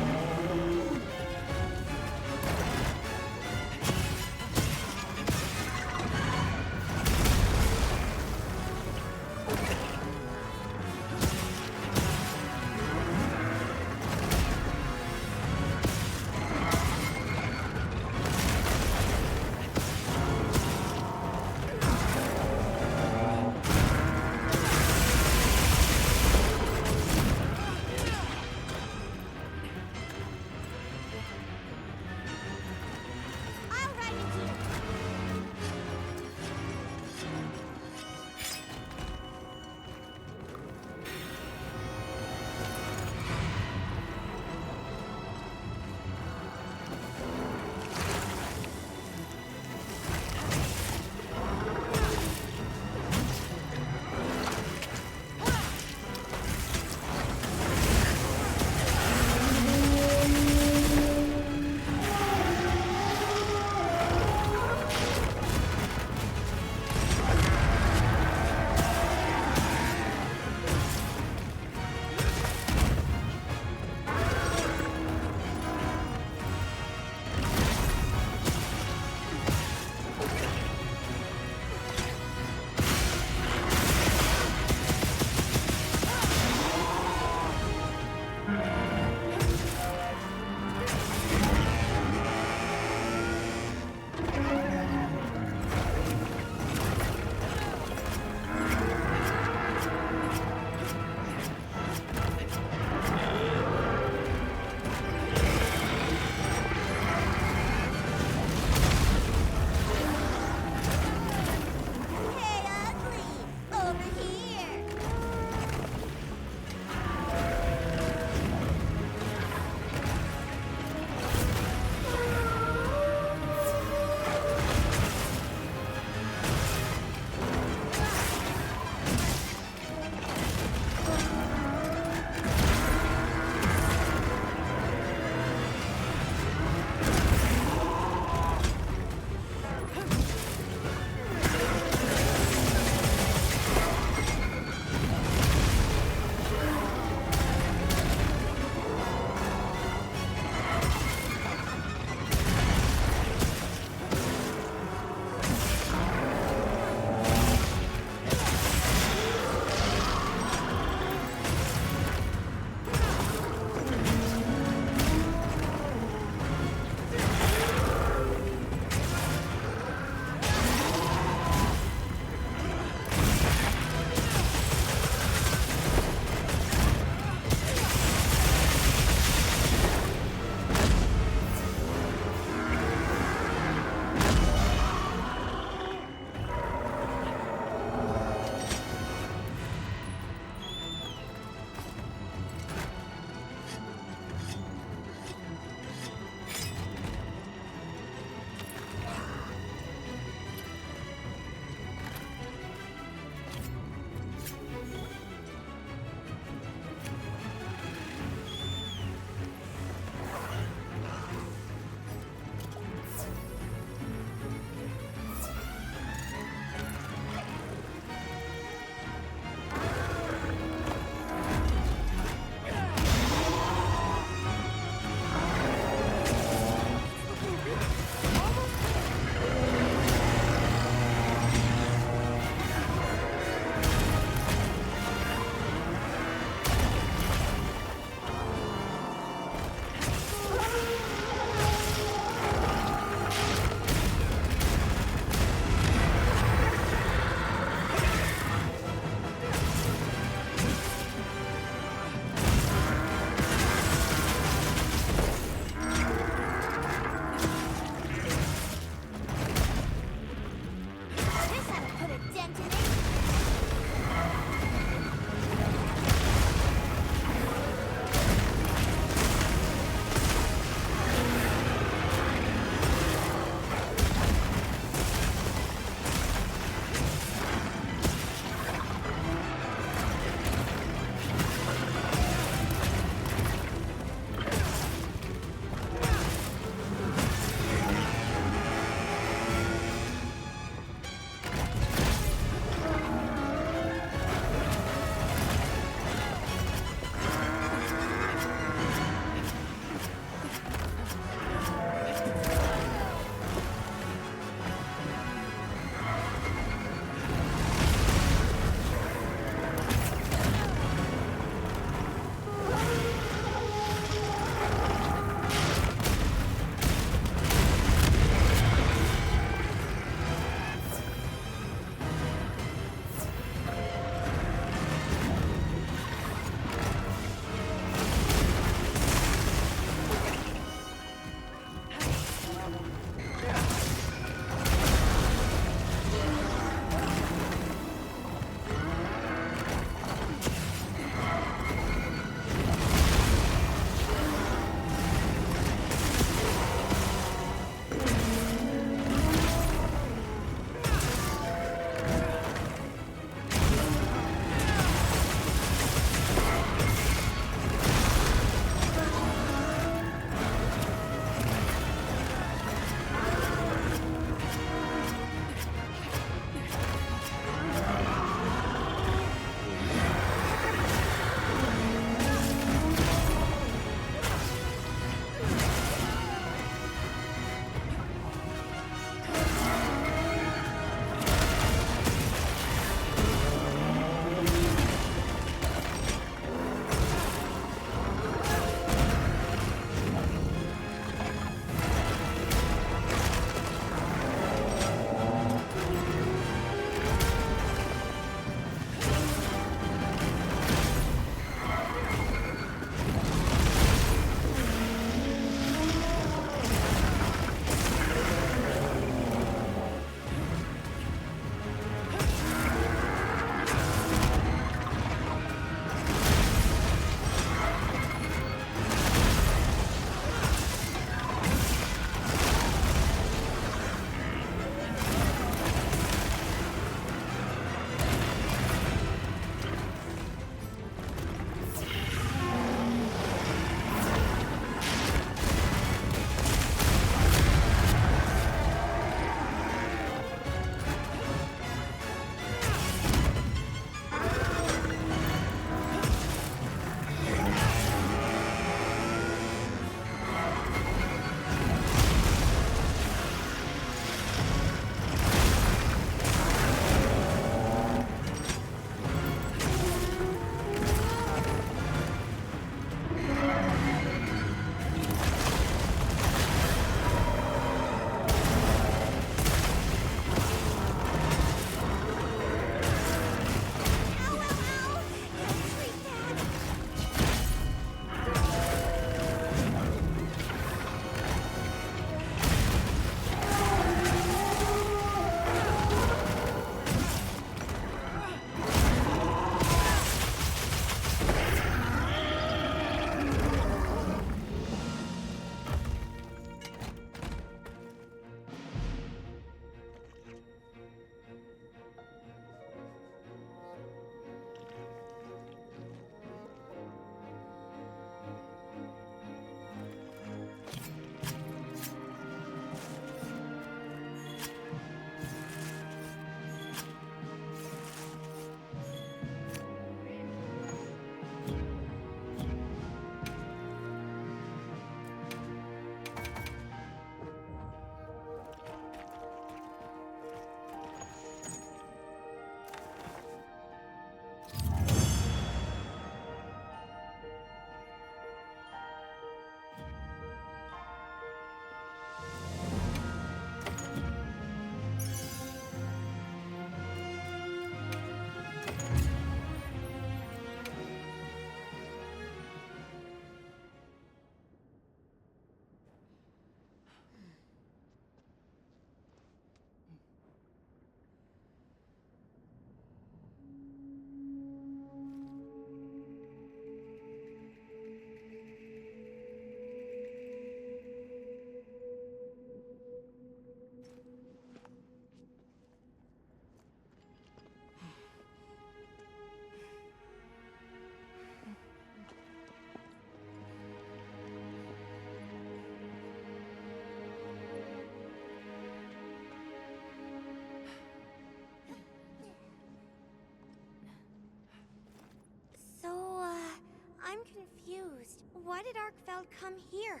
E: Why did Arkfeld come here?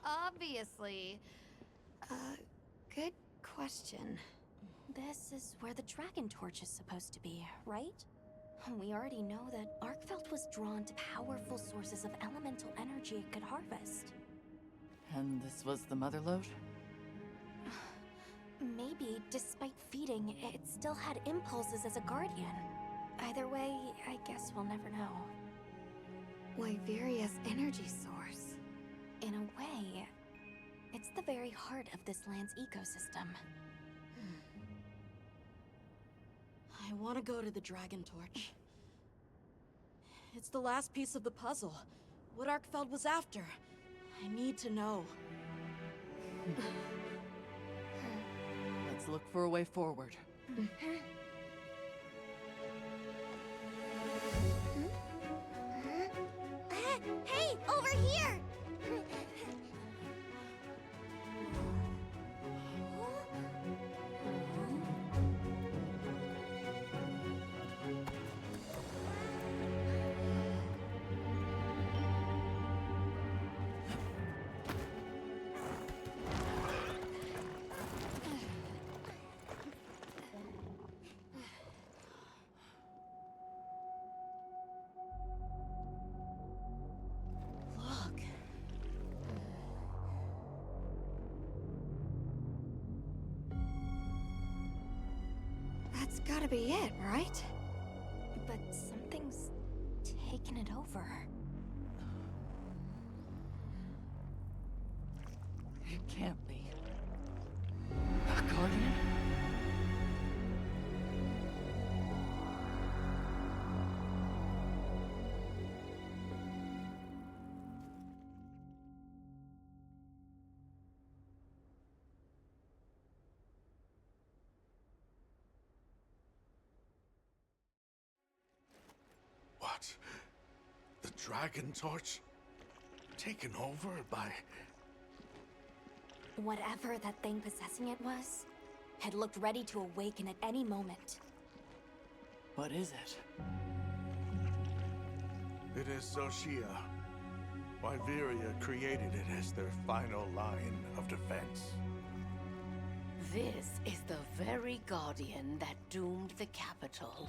I: Obviously. Good question.
E: This is where the Dragon Torch is supposed to be, right? We already know that Arkfeld was drawn to powerful sources of elemental energy it could harvest.
J: And this was the mother lode?
E: Maybe, despite feeding, it still had impulses as a guardian. Either way, I guess we'll never know.
I: Wyveria's energy source.
E: In a way, It's the very heart of this land's ecosystem.
A: I want to go to the Dragon Torch. It's the last piece of the puzzle. What Arkfeld was after. I need to know.
J: Let's look for a way forward.
E: Hey, over here!
A: Look.
E: That's gotta be it, right? But something's taken it over.
J: It can't be. A guardian?
K: What? The Dragon Torch? Taken over by...
E: Whatever that thing possessing it was, had looked ready to awaken at any moment.
J: What is it?
K: It is Soshia. Wyveria created it as their final line of defense.
H: This is the very guardian that doomed the capital.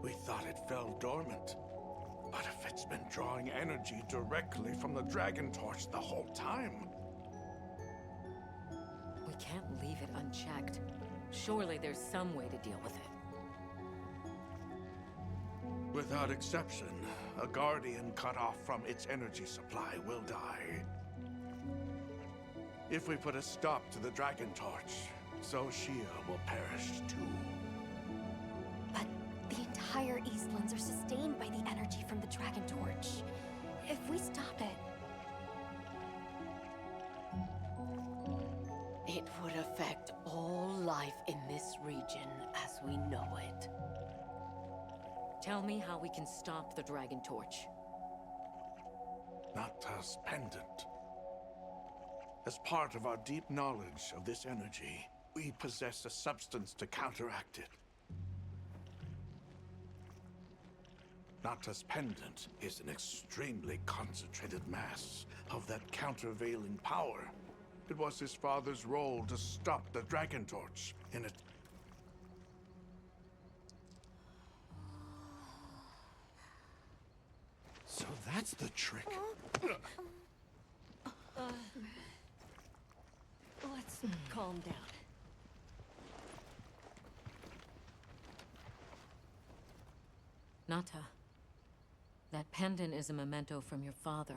K: We thought it fell dormant. But if it's been drawing energy directly from the Dragon Torch the whole time...
D: We can't leave it unchecked. Surely there's some way to deal with it.
K: Without exception, a Guardian cut off from its energy supply will die. If we put a stop to the Dragon Torch, Soshia will perish too.
E: But the entire Eastlands are sustained by the energy from the Dragon Torch. If we stop it...
H: It would affect all life in this region as we know it.
D: Tell me how we can stop the Dragon Torch.
K: Nata's pendant. As part of our deep knowledge of this energy, we possess a substance to counteract it. Nata's pendant is an extremely concentrated mass of that countervailing power. It was his father's role to stop the Dragon Torch in it.
C: So that's the trick.
F: Let's calm down.
D: Nata, that pendant is a memento from your father.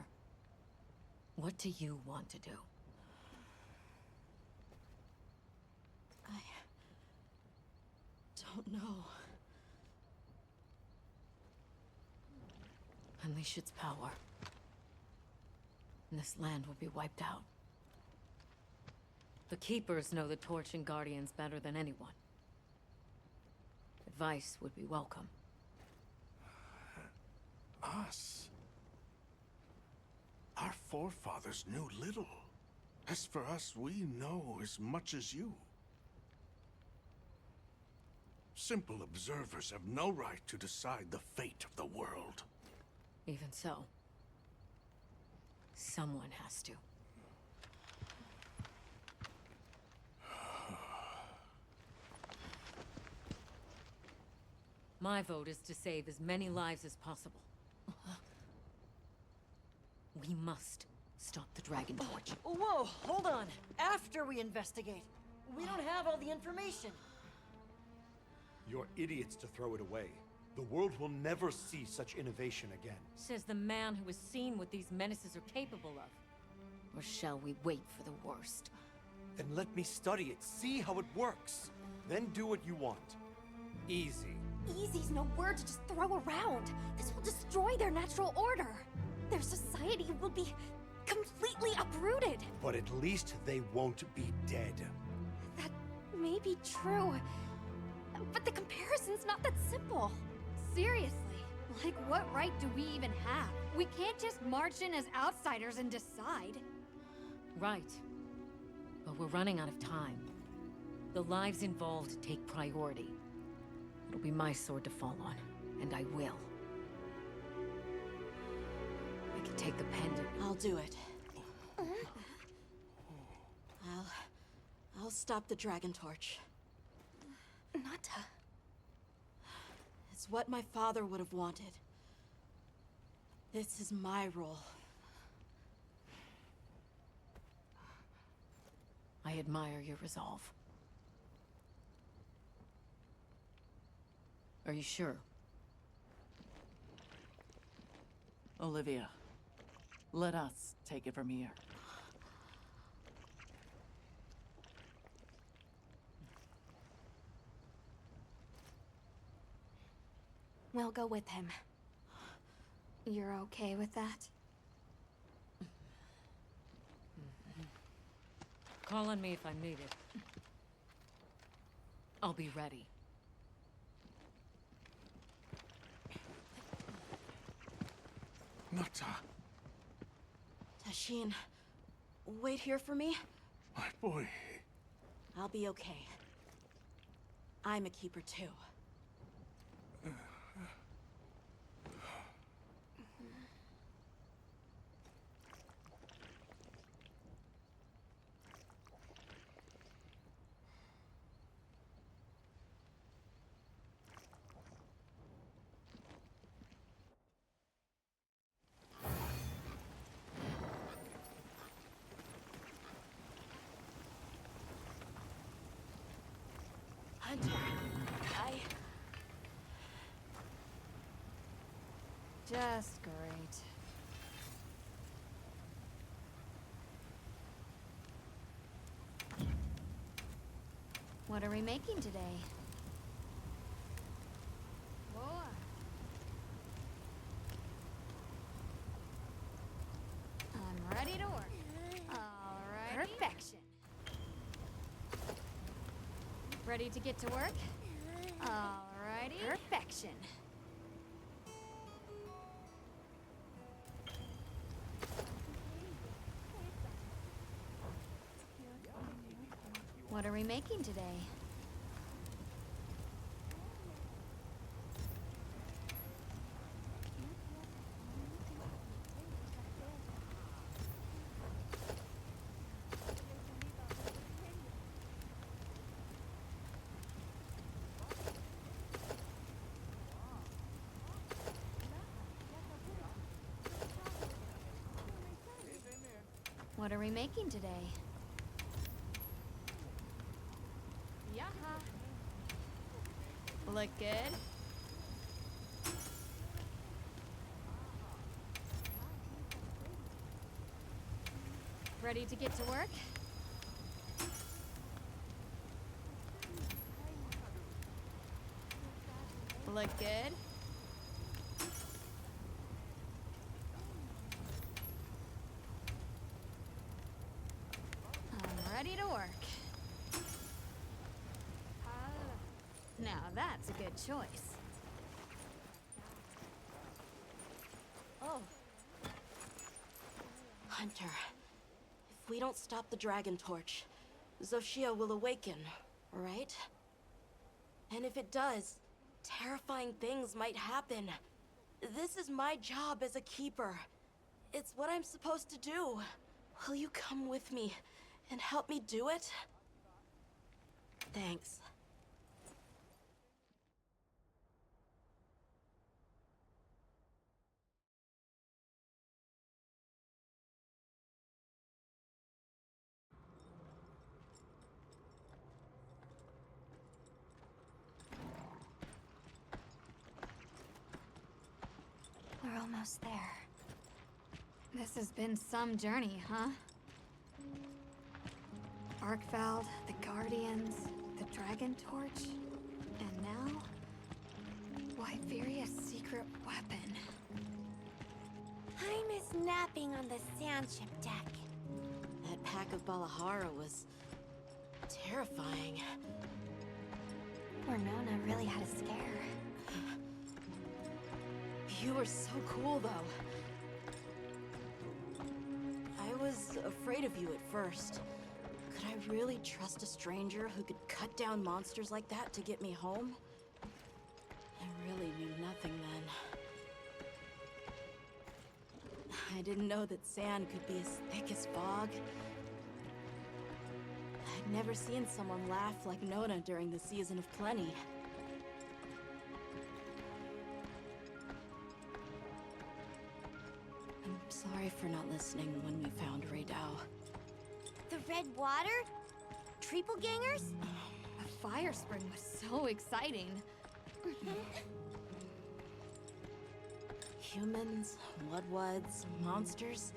D: What do you want to do?
A: I don't know.
D: Unleash its power. And this land will be wiped out. The Keepers know the Torch and Guardians better than anyone. Advice would be welcome.
K: Us? Our forefathers knew little. As for us, we know as much as you. Simple observers have no right to decide the fate of the world.
D: Even so, someone has to. My vote is to save as many lives as possible. We must stop the Dragon Torch.
F: Whoa, hold on. After we investigate. We don't have all the information.
C: You're idiots to throw it away. The world will never see such innovation again.
D: Says the man who has seen what these menaces are capable of. Or shall we wait for the worst?
C: Then let me study it, see how it works. Then do what you want. Easy.
E: Easy's no word to just throw around. This will destroy their natural order. Their society will be completely uprooted.
C: But at least they won't be dead.
E: That may be true. But the comparison's not that simple.
I: Seriously, like what right do we even have? We can't just march in as outsiders and decide.
D: Right. But we're running out of time. The lives involved take priority. It'll be my sword to fall on, and I will. I can take the pendant.
A: I'll do it. I'll stop the Dragon Torch.
E: Nata.
A: It's what my father would have wanted. This is my role.
D: I admire your resolve. Are you sure?
J: Olivia, let us take it from here.
E: We'll go with him. You're okay with that?
D: Call on me if I'm needed. I'll be ready.
K: Nata,
A: Tashin, wait here for me.
K: my boy.
A: I'll be okay. I'm a keeper too. Hunter,
I: Just great. What are we making today? Whoa. I'm ready to work. Alright. Perfection. Ready to get to work? Alrighty. Perfection. What are we making today? What are we making today? Yaha. Look good? Ready to get to work? Look good? I'm ready to work. Now that's a good choice.
A: Oh. Hunter, if we don't stop the Dragon Torch, Xochitl will awaken, right? And if it does, terrifying things might happen. This is my job as a keeper. It's what I'm supposed to do. Will you come with me and help me do it? Thanks.
E: We're almost there.
I: This has been some journey, huh? Arkveld, the Guardians, the Dragon Torch, and now... Wyberia's secret weapon.
E: I miss napping on the sandship deck.
A: That pack of Balahara was terrifying.
E: Poor Nona really had a scare.
A: You were so cool, though. I was afraid of you at first. Could I really trust a stranger who could cut down monsters like that to get me home? I really knew nothing then. I didn't know that sand could be as thick as fog. I'd never seen someone laugh like Nona during the season of plenty. I'm sorry for not listening when we found Radeon.
E: The red water? Triple gangers?
I: The fire spring was so exciting.
A: Humans, Bloodwoods, monsters,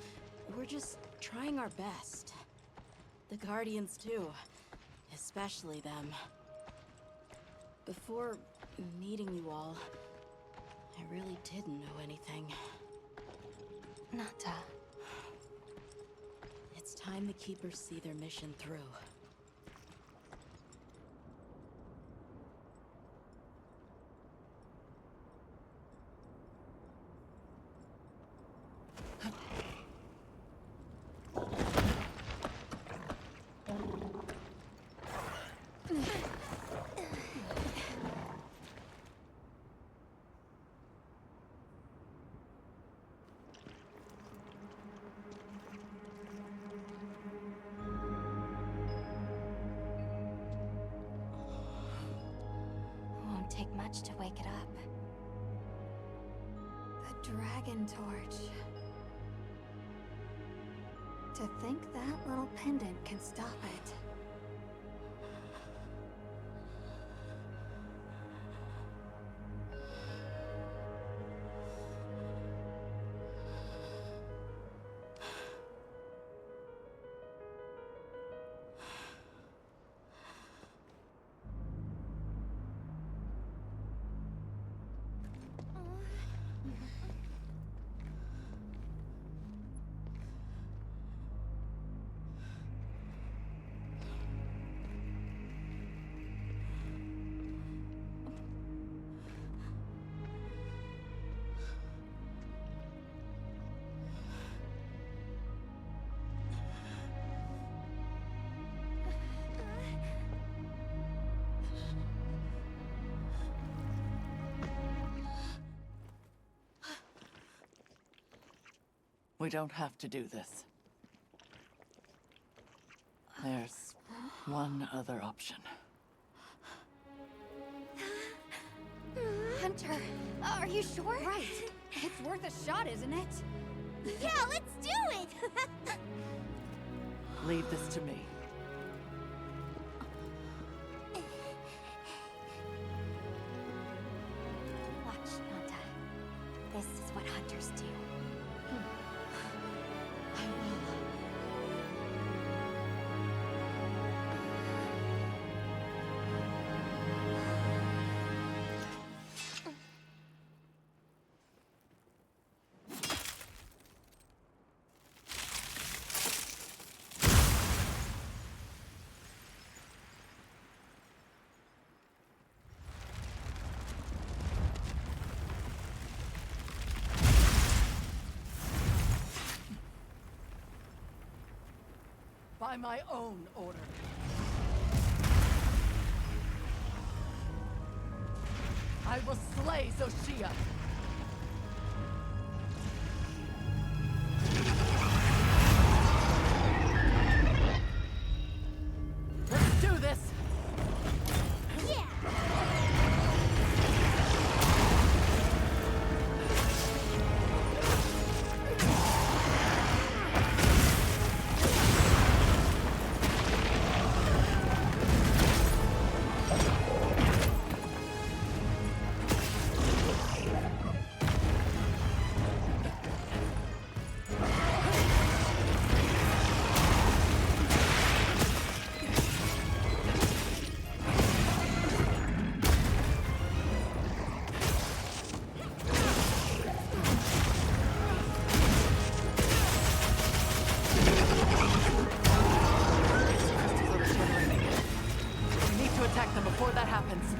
A: we're just trying our best. The Guardians too, especially them. Before meeting you all, I really didn't know anything.
E: Nata.
A: It's time the Keepers see their mission through.
E: Won't take much to wake it up.
I: The Dragon Torch. To think that little pendant can stop it.
J: We don't have to do this. There's one other option.
I: Hunter, are you sure? Right. It's worth a shot, isn't it?
E: Yeah, let's do it!
J: Leave this to me.
E: Watch, Nata. This is what hunters do.
A: I will.
J: By my own order. I will slay Zoshia. Let's do this! happens.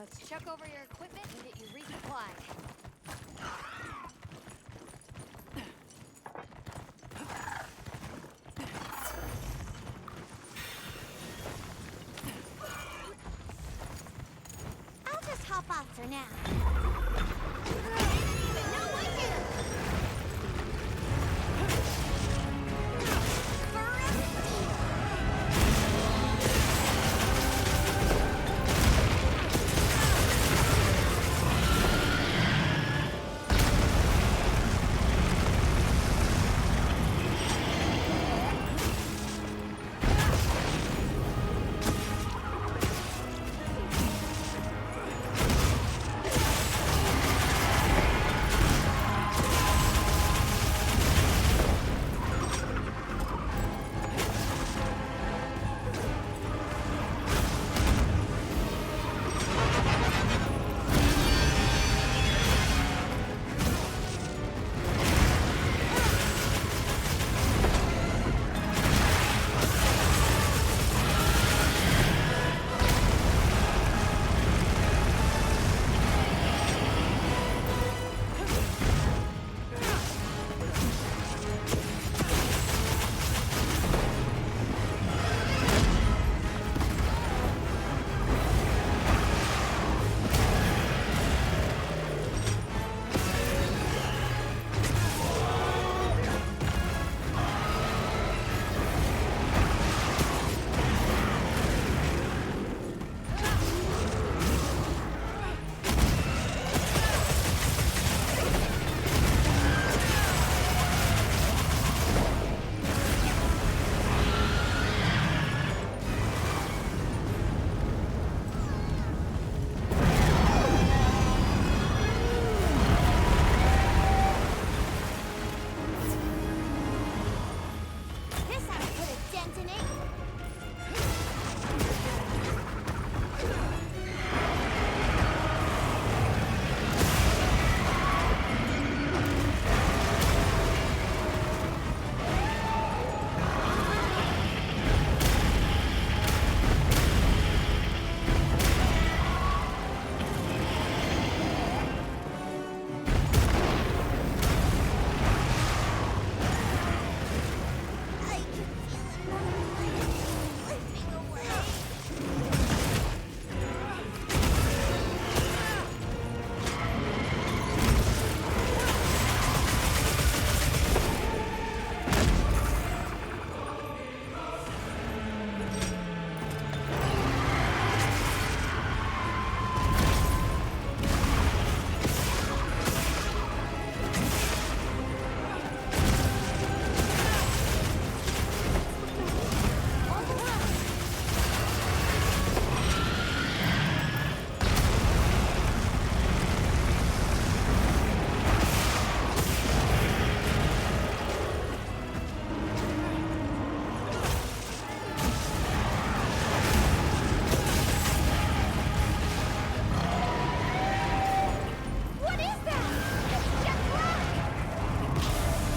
E: Let's check over your equipment and get you resupplied.
B: I'll just hop off for now.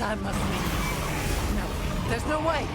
J: That must mean... No, there's no way!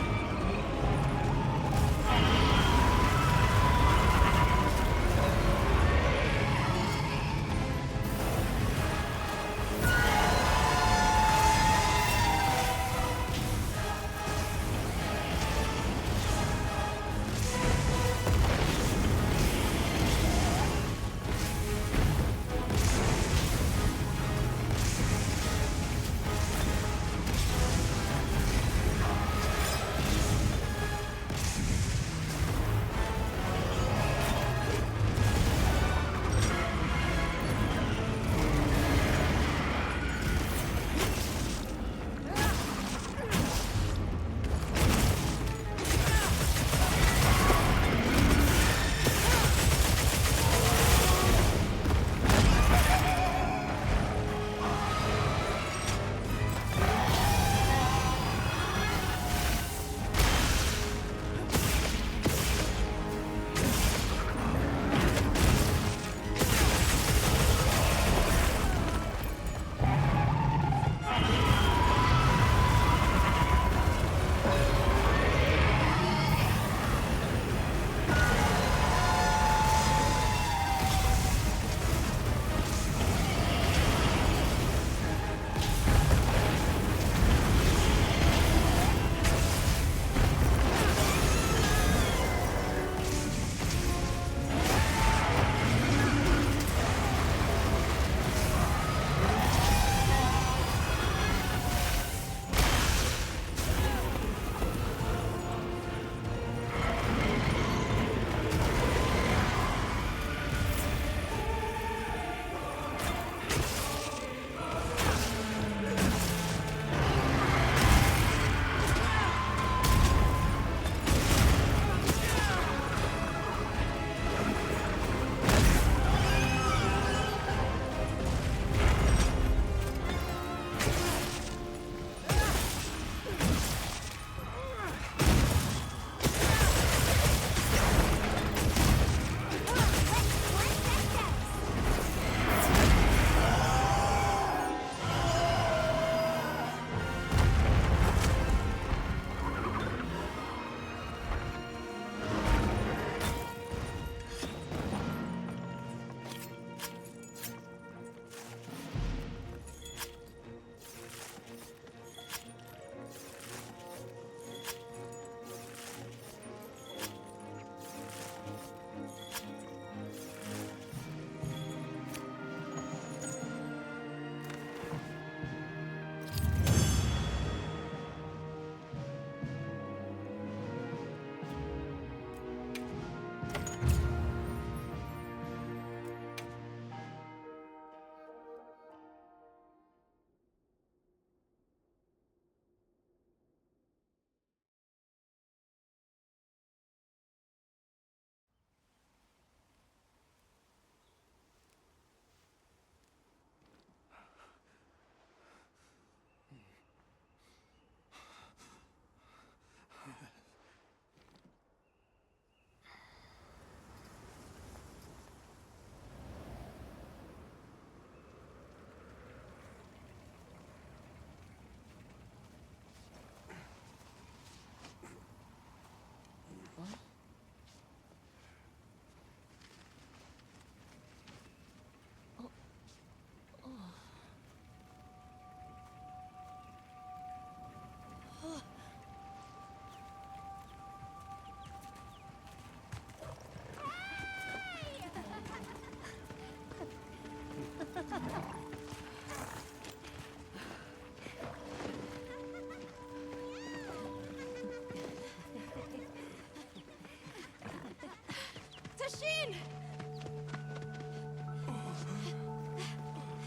A: Tashin!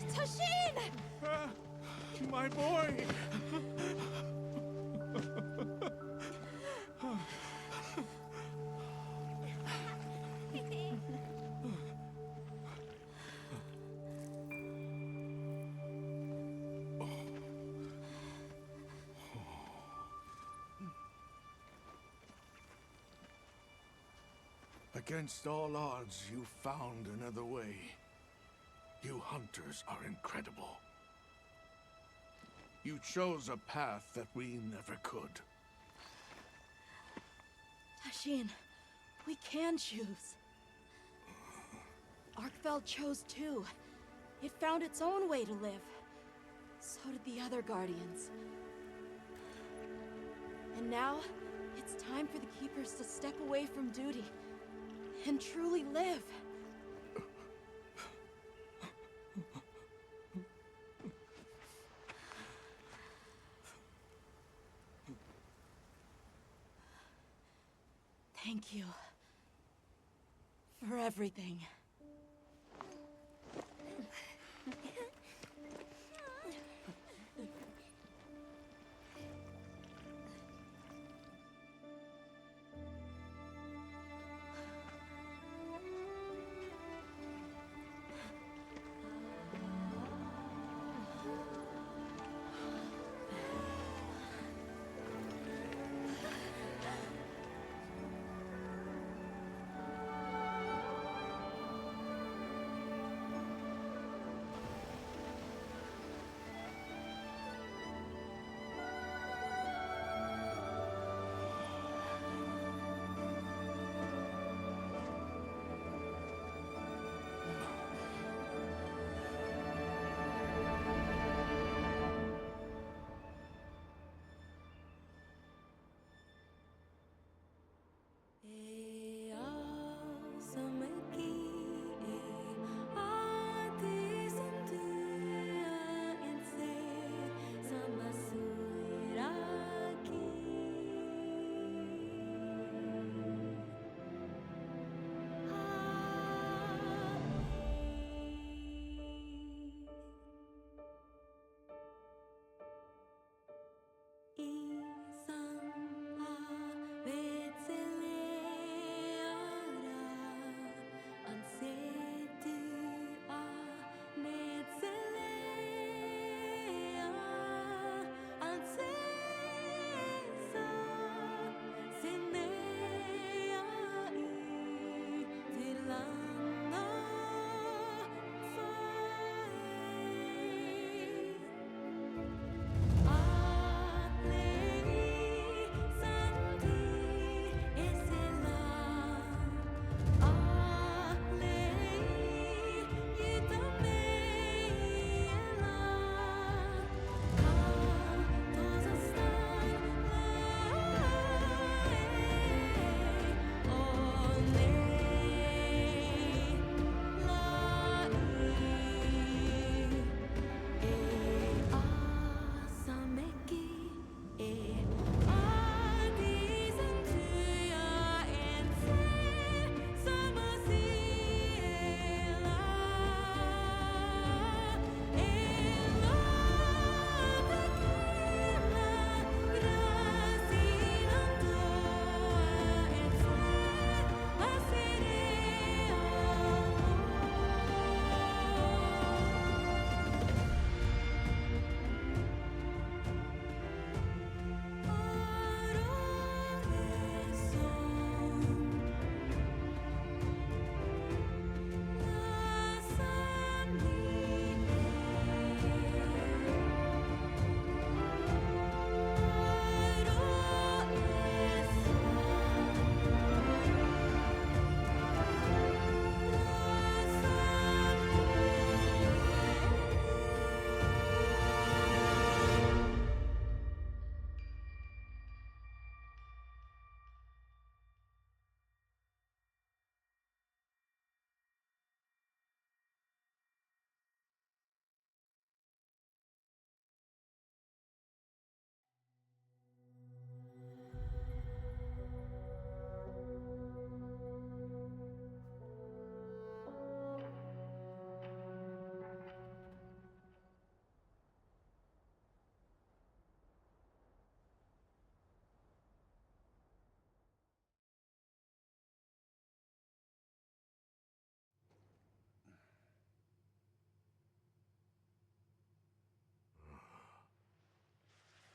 A: Tashin!
K: My boy! Against all odds, you found another way. You hunters are incredible. You chose a path that we never could.
A: Tashin, we can choose. Arkfeld chose too. It found its own way to live. So did the other Guardians. And now, it's time for the Keepers to step away from duty and truly live. Thank you for everything.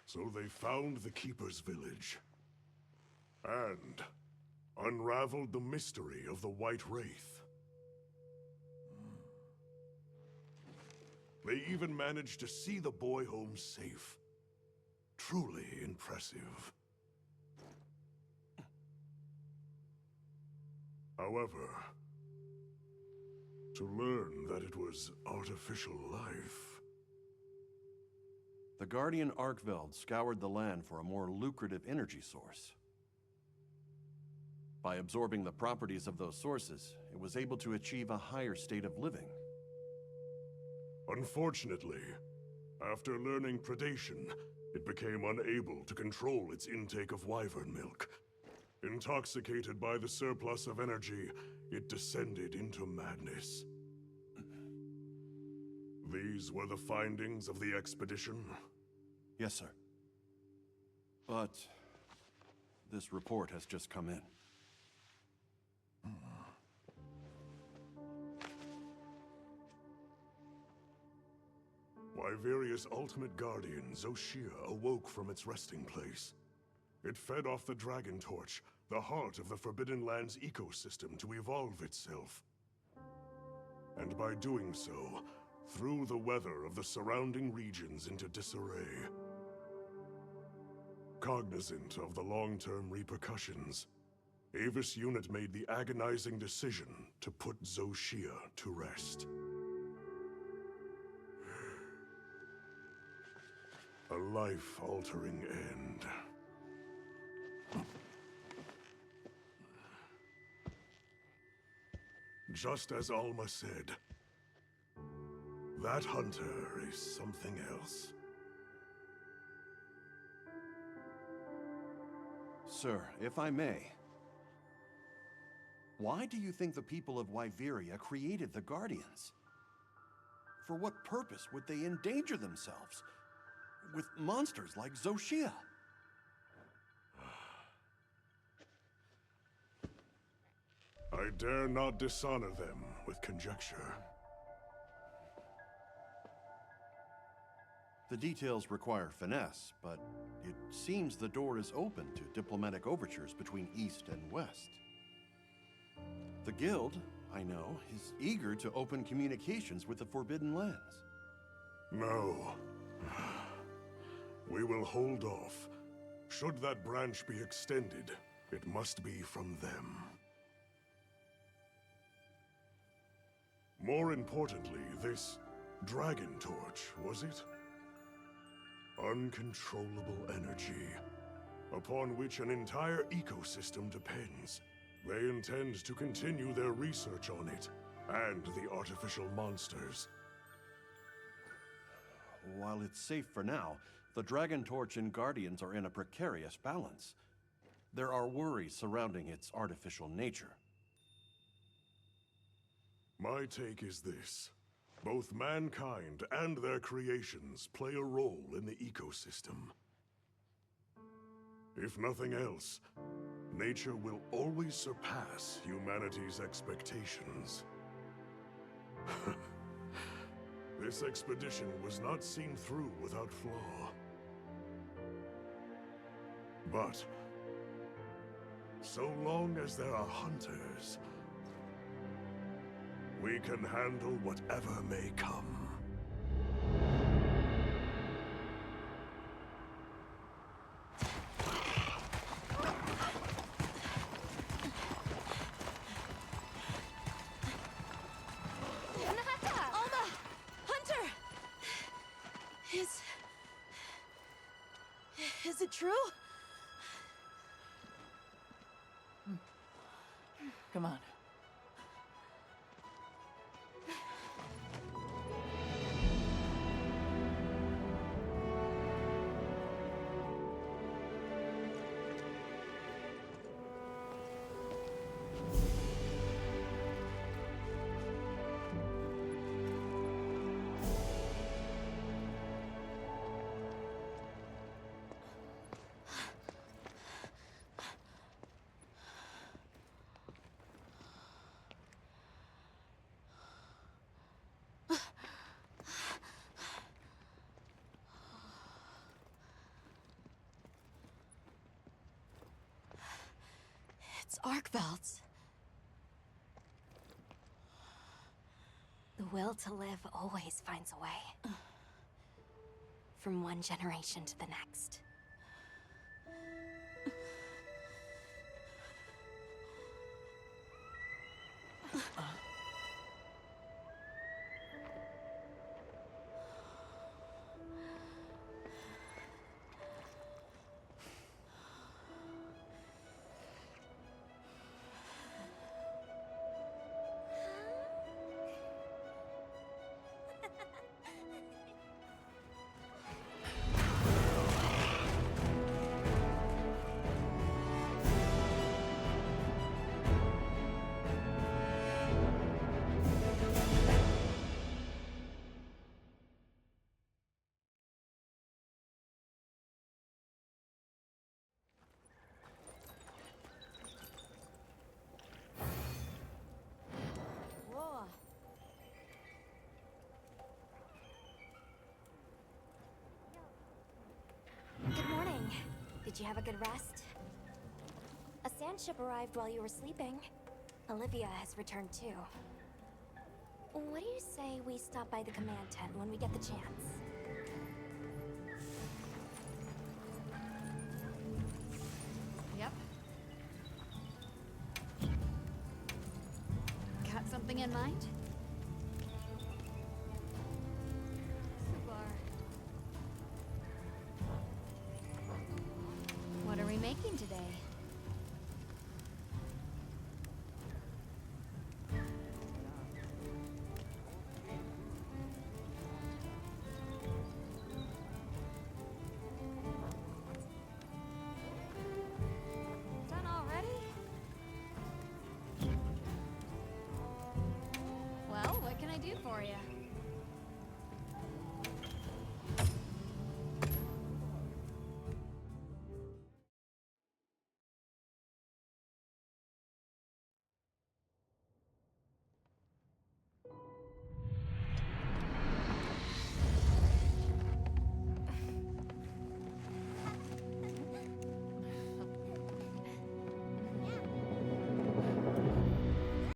M: So they found the Keeper's village. And unraveled the mystery of the White Wraith. They even managed to see the boy home safe. Truly impressive. However, to learn that it was artificial life...
N: The Guardian Arkveld scoured the land for a more lucrative energy source. By absorbing the properties of those sources, it was able to achieve a higher state of living.
M: Unfortunately, after learning predation, it became unable to control its intake of wyvern milk. Intoxicated by the surplus of energy, it descended into madness. These were the findings of the expedition?
N: Yes, sir. But this report has just come in.
M: Wyveria's ultimate guardian, Zoshia, awoke from its resting place. It fed off the Dragon Torch, the heart of the Forbidden Lands ecosystem, to evolve itself. And by doing so, threw the weather of the surrounding regions into disarray. Cognizant of the long-term repercussions, Avis Unit made the agonizing decision to put Zoshia to rest. A life-altering end. Just as Alma said, that hunter is something else.
N: Sir, if I may, why do you think the people of Wyveria created the Guardians? For what purpose would they endanger themselves with monsters like Zoshia?
M: I dare not dishonor them with conjecture.
N: The details require finesse, but it seems the door is open to diplomatic overtures between East and West. The Guild, I know, is eager to open communications with the Forbidden Lands.
M: No. We will hold off. Should that branch be extended, it must be from them. More importantly, this Dragon Torch, was it? Uncontrollable energy, upon which an entire ecosystem depends. They intend to continue their research on it, and the artificial monsters.
N: While it's safe for now, the Dragon Torch and Guardians are in a precarious balance. There are worries surrounding its artificial nature.
M: My take is this. Both mankind and their creations play a role in the ecosystem. If nothing else, nature will always surpass humanity's expectations. This expedition was not seen through without flaw. But so long as there are hunters, we can handle whatever may come.
A: Alma! Hunter! Is it true?
J: Come on.
A: It's Arkveld's.
H: The
E: will to live always finds a way. From one generation to the next.
A: Whoa.
E: Good morning. Did you have a good rest? A sand ship arrived while you were sleeping. Olivia has returned too. What do you say we stop by the command tent when we get the chance?
I: Yep. Got something in mind? Super. What are we making today? Done already? Well, what can I do for you?